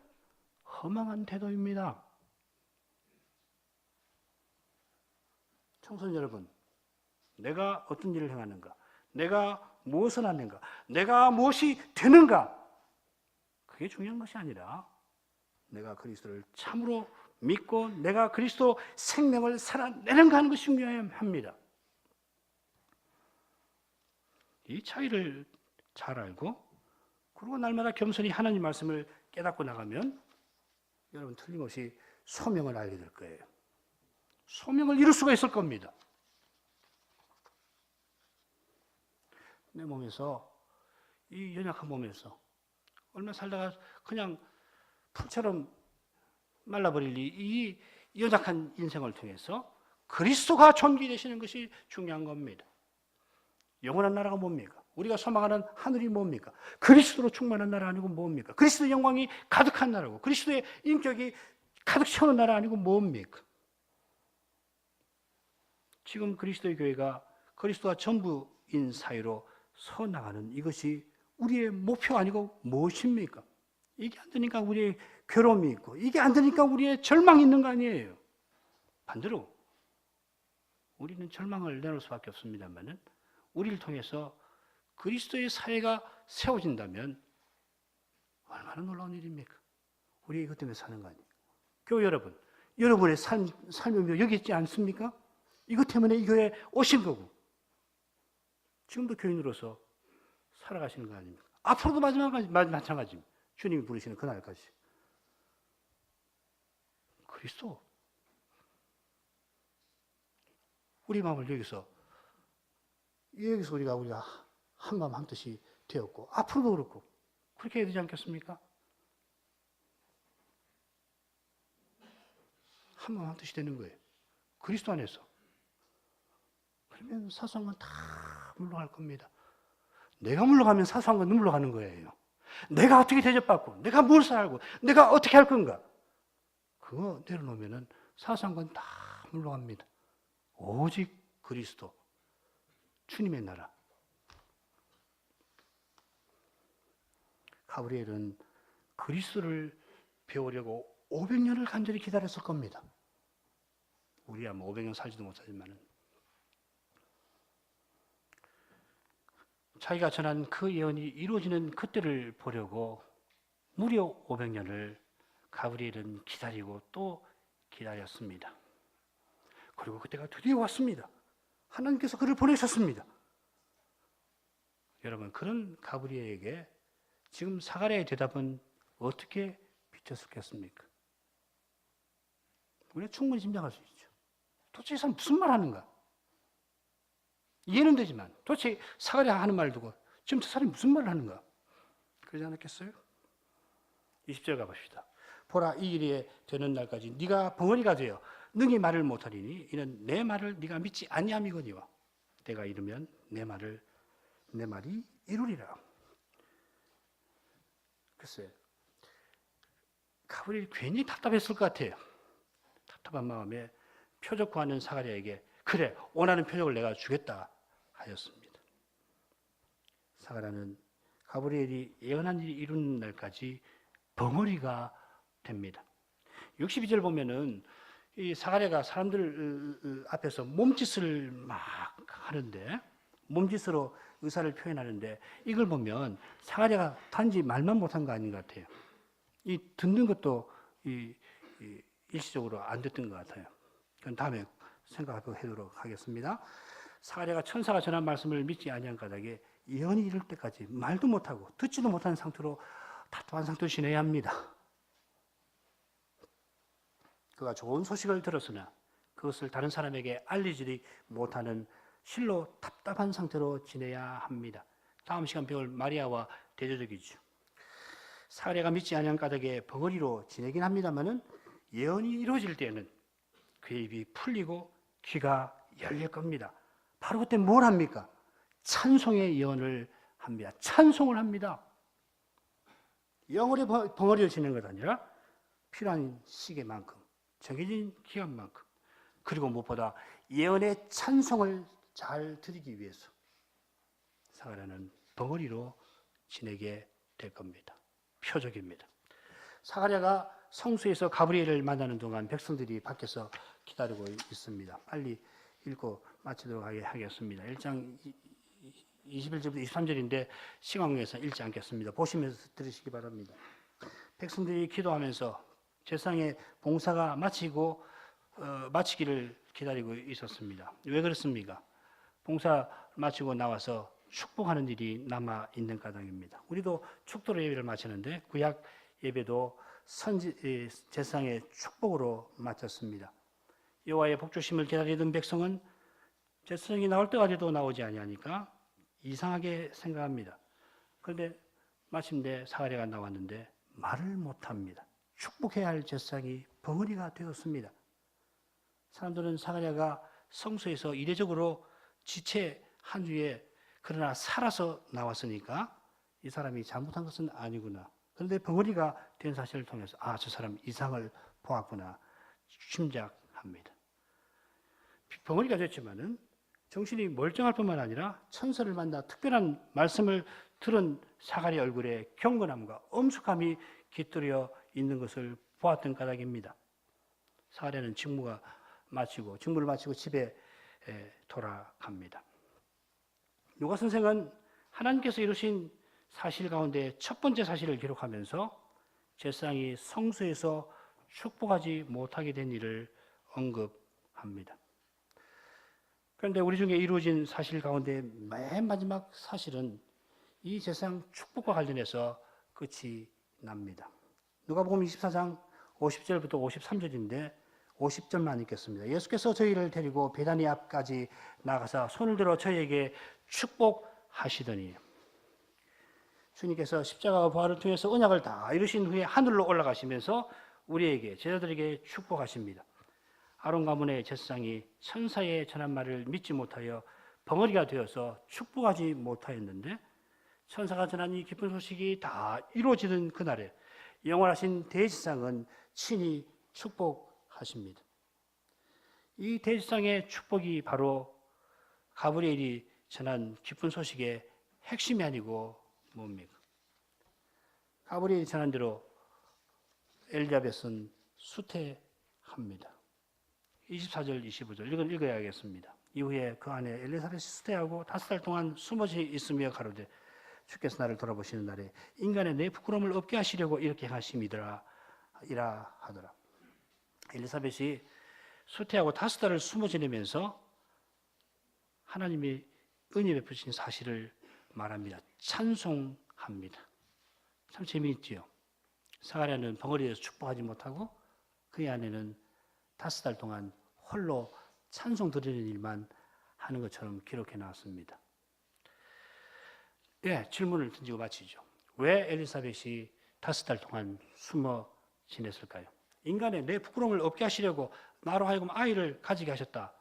허망한 태도입니다. 청소년 여러분, 내가 어떤 일을 행하는가, 내가 무엇을 하는가, 내가 무엇이 되는가, 그게 중요한 것이 아니라 내가 그리스도를 참으로 믿고 내가 그리스도 생명을 살아내는가 하는 것이 중요합니다. 이 차이를 잘 알고 그리고 날마다 겸손히 하나님 말씀을 깨닫고 나가면 여러분 틀림없이 소명을 알게 될 거예요. 소명을 이룰 수가 있을 겁니다. 내 몸에서, 이 연약한 몸에서 얼마 살다가 그냥 풀처럼 말라버릴 이 연약한 인생을 통해서 그리스도가 존귀되시는 것이 중요한 겁니다. 영원한 나라가 뭡니까? 우리가 소망하는 하늘이 뭡니까? 그리스도로 충만한 나라 아니고 뭡니까? 그리스도의 영광이 가득한 나라고 그리스도의 인격이 가득 채우는 나라 아니고 뭡니까? 지금 그리스도의 교회가 그리스도와 전부인 사이로 서 나가는 이것이 우리의 목표 아니고 무엇입니까? 이게 안 되니까 우리의 괴로움이 있고 이게 안 되니까 우리의 절망이 있는 거 아니에요. 반대로 우리는 절망을 내놓을 수밖에 없습니다만은 우리를 통해서 그리스도의 사회가 세워진다면 얼마나 놀라운 일입니까? 우리 이것 때문에 사는 거 아니에요. 교회 여러분, 여러분의 삶의 의미가 여기 있지 않습니까? 이것 때문에 이 교회에 오신 거고 지금도 교인으로서 살아가시는 거 아닙니까? 앞으로도 마찬가지입니다. 주님이 부르시는 그날까지. 그리스도. 우리 마음을 여기서 우리가 한마음 한뜻이 되었고 앞으로도 그렇고 그렇게 해야 되지 않겠습니까? 한마음 한뜻이 되는 거예요. 그리스도 안에서. 그러면 사소한 건 다 물러갈 겁니다. 내가 물러가면 사소한 건 물러가는 거예요. 내가 어떻게 대접받고 내가 뭘 살고 내가 어떻게 할 건가 그거 내려놓으면 사소한 건 다 물러갑니다. 오직 그리스도 주님의 나라. 가브리엘은 그리스도를 배우려고 500년을 간절히 기다렸을 겁니다. 우리야 뭐 500년 살지도 못하지만은 자기가 전한 그 예언이 이루어지는 그때를 보려고 무려 500년을 가브리엘은 기다리고 또 기다렸습니다. 그리고 그때가 드디어 왔습니다. 하나님께서 그를 보내셨습니다. 여러분, 그런 가브리엘에게 지금 사가랴의 대답은 어떻게 비쳤었겠습니까? 우리가 충분히 짐작할 수 있죠. 도대체 이 사람 무슨 말 하는가? 이해는 되지만 도대체 사가랴 하는 말 두고 지금 저 사람이 무슨 말을 하는가? 그러지 않았겠어요? 20절 가봅시다. 보라, 이 일이 되는 날까지 네가 벙어리가 되어 능히 말을 못하리니 이는 내 말을 네가 믿지 아니함이거니와 때가 이르면 내 말이 이루리라. 글쎄, 가브리엘이 괜히 답답했을 것 같아요. 답답한 마음에 표적 구하는 사가랴에게 그래, 원하는 표적을 내가 주겠다 하였습니다. 사가랴는 가브리엘이 예언한 일이 이루는 날까지 벙어리가 됩니다. 62절 보면은 이 사가랴가 사람들 앞에서 몸짓을 막 하는데 몸짓으로 의사를 표현하는데 이걸 보면 사가랴가 단지 말만 못한 거 아닌 것 같아요. 이 듣는 것도 일시적으로 안 됐던 것 같아요. 그건 다음에 생각해보도록 하겠습니다. 사가랴가 천사가 전한 말씀을 믿지 아니한 까닭에 예언이 이룰 때까지 말도 못하고 듣지도 못하는 상태로 답답한 상태로 지내야 합니다. 그가 좋은 소식을 들었으나 그것을 다른 사람에게 알리지 못하는 실로 답답한 상태로 지내야 합니다. 다음 시간 배울 마리아와 대조적이죠. 사가랴가 믿지 아니한 까닭에 벙어리로 지내긴 합니다만은 예언이 이루어질 때는 그의 입이 풀리고 귀가 열릴 겁니다. 바로 그때 뭘 합니까? 찬송의 예언을 합니다. 찬송을 합니다. 영어로 벙어리를 지내는 것 아니라 필요한 시기만큼 정해진 기간만큼 그리고 무엇보다 예언의 찬송을 잘 드리기 위해서 사가랴는 벙어리로 지내게 될 겁니다. 표적입니다. 사가랴가 성수에서 가브리엘을 만나는 동안 백성들이 밖에서 기다리고 있습니다. 빨리 읽고 마치도록 하겠습니다. 1장 21절부터 23절인데 시간 관계에서 읽지 않겠습니다. 보시면서 들으시기 바랍니다. 백성들이 기도하면서 제사장의 봉사가 마치기를 기다리고 있었습니다. 왜 그렇습니까? 봉사 마치고 나와서 축복하는 일이 남아 있는 까닭입니다. 우리도 축도로 예배를 마치는데 구약 예배도 제사장의 축복으로 마쳤습니다. 여호와의 복주심을 기다리던 백성은 제사장이 나올 때까지도 나오지 아니하니까 이상하게 생각합니다. 그런데 마침내 사가랴가 나왔는데 말을 못합니다. 축복해야 할 제사장이 벙어리가 되었습니다. 사람들은 사가랴가 성소에서 이례적으로 지체 한 주에 그러나 살아서 나왔으니까 이 사람이 잘못한 것은 아니구나. 그런데 벙어리가 된 사실을 통해서 저 사람 이상을 보았구나 짐작합니다. 벙어리가 됐지만은 정신이 멀쩡할 뿐만 아니라 천사를 만나 특별한 말씀을 들은 사가랴 얼굴에 경건함과 엄숙함이 깃들여 있는 것을 보았던 까닭입니다. 사가랴는 직무를 마치고 집에 돌아갑니다. 누가 선생은 하나님께서 이루신 사실 가운데 첫 번째 사실을 기록하면서 제사장이 성소에서 축복하지 못하게 된 일을 언급합니다. 그런데 우리 중에 이루어진 사실 가운데 맨 마지막 사실은 이 제사장 축복과 관련해서 끝이 납니다. 누가복음 24장 50절부터 53절인데 50절만 읽겠습니다. 예수께서 저희를 데리고 베다니 앞까지 나가서 손을 들어 저희에게 축복하시더니 주님께서 십자가와 부활을 통해서 언약을 다 이루신 후에 하늘로 올라가시면서 우리에게 제자들에게 축복하십니다. 아론 가문의 제사장이 천사의 전한 말을 믿지 못하여 벙어리가 되어서 축복하지 못하였는데 천사가 전한 이 기쁜 소식이 다 이루어지는 그날에 영원하신 대제사장은 친히 축복하십니다. 이 대제사장의 축복이 바로 가브리엘이 전한 기쁜 소식의 핵심이 아니고 뭡니까? 가브리엘이 전한 대로 엘리자벳은 수태합니다. 24절, 25절 이건 읽어야겠습니다. 이후에 그 안에 엘리사벳이 수태하고 5달 동안 숨어져 있으며 가로되 주께서 나를 돌아보시는 날에 인간의 내 부끄러움을 없게 하시려고 이렇게 하심이더라 이라 하더라. 엘리사벳이 수태하고 5달을 숨어 지내면서 하나님이 은혜 베푸신 사실을 말합니다. 찬송합니다. 참 재미있지요. 사가랴는 벙어리에서 축복하지 못하고 그의 아내는 5달 동안 홀로 찬송 드리는 일만 하는 것처럼 기록해 놨습니다. 예, 질문을 던지고 마치죠. 왜 엘리사벳이 5달 동안 숨어 지냈을까요? 인간의 내 부끄러움을 없게 하시려고 나로 하여금 아이를 가지게 하셨다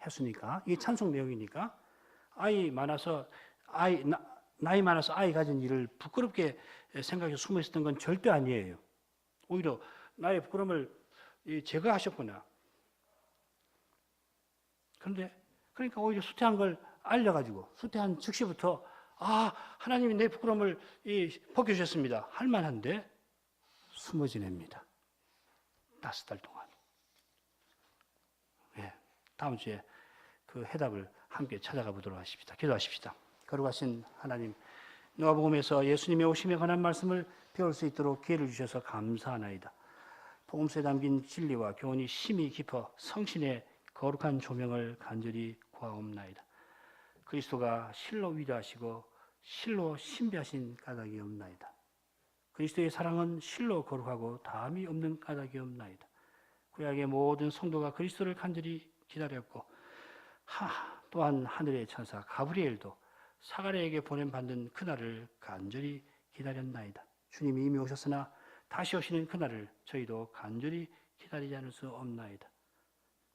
했으니까, 이게 찬송 내용이니까 나이 많아서 아이 가진 일을 부끄럽게 생각해서 숨어 있었던 건 절대 아니에요. 오히려 나의 부끄러움을 제거하셨구나. 그러니까 오히려 수태한 걸 알려가지고 수태한 즉시부터 하나님이 내 부끄러움을 벗겨주셨습니다 할 만한데 숨어 지냅니다. 5달 동안. 네, 다음 주에 그 해답을 함께 찾아가 보도록 하십시다. 기도하십시다. 거룩하신 하나님, 누가복음에서 예수님의 오심에 관한 말씀을 배울 수 있도록 기회를 주셔서 감사하나이다. 복음서에 담긴 진리와 교훈이 심히 깊어 성신의 거룩한 조명을 간절히 구하옵나이다. 그리스도가 실로 위대하시고 실로 신비하신 까닭이 없나이다. 그리스도의 사랑은 실로 거룩하고 다함이 없는 까닭이 없나이다. 구약의 모든 성도가 그리스도를 간절히 기다렸고 또한 하늘의 천사 가브리엘도 사가랴에게 보냄받는 그날을 간절히 기다렸나이다. 주님이 이미 오셨으나 다시 오시는 그날을 저희도 간절히 기다리지 않을 수 없나이다.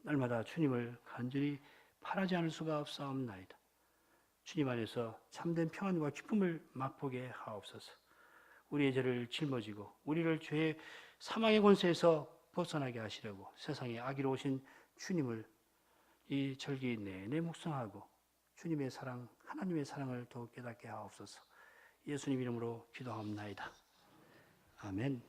날마다 주님을 간절히 바라지 않을 수가 없사옵나이다. 주님 안에서 참된 평안과 기쁨을 맛보게 하옵소서. 우리의 죄를 짊어지고 우리를 죄의 사망의 권세에서 벗어나게 하시려고 세상에 악의로 오신 주님을 이 절기 내내 묵상하고 주님의 사랑, 하나님의 사랑을 더욱 깨닫게 하옵소서. 예수님 이름으로 기도하옵나이다. 아멘.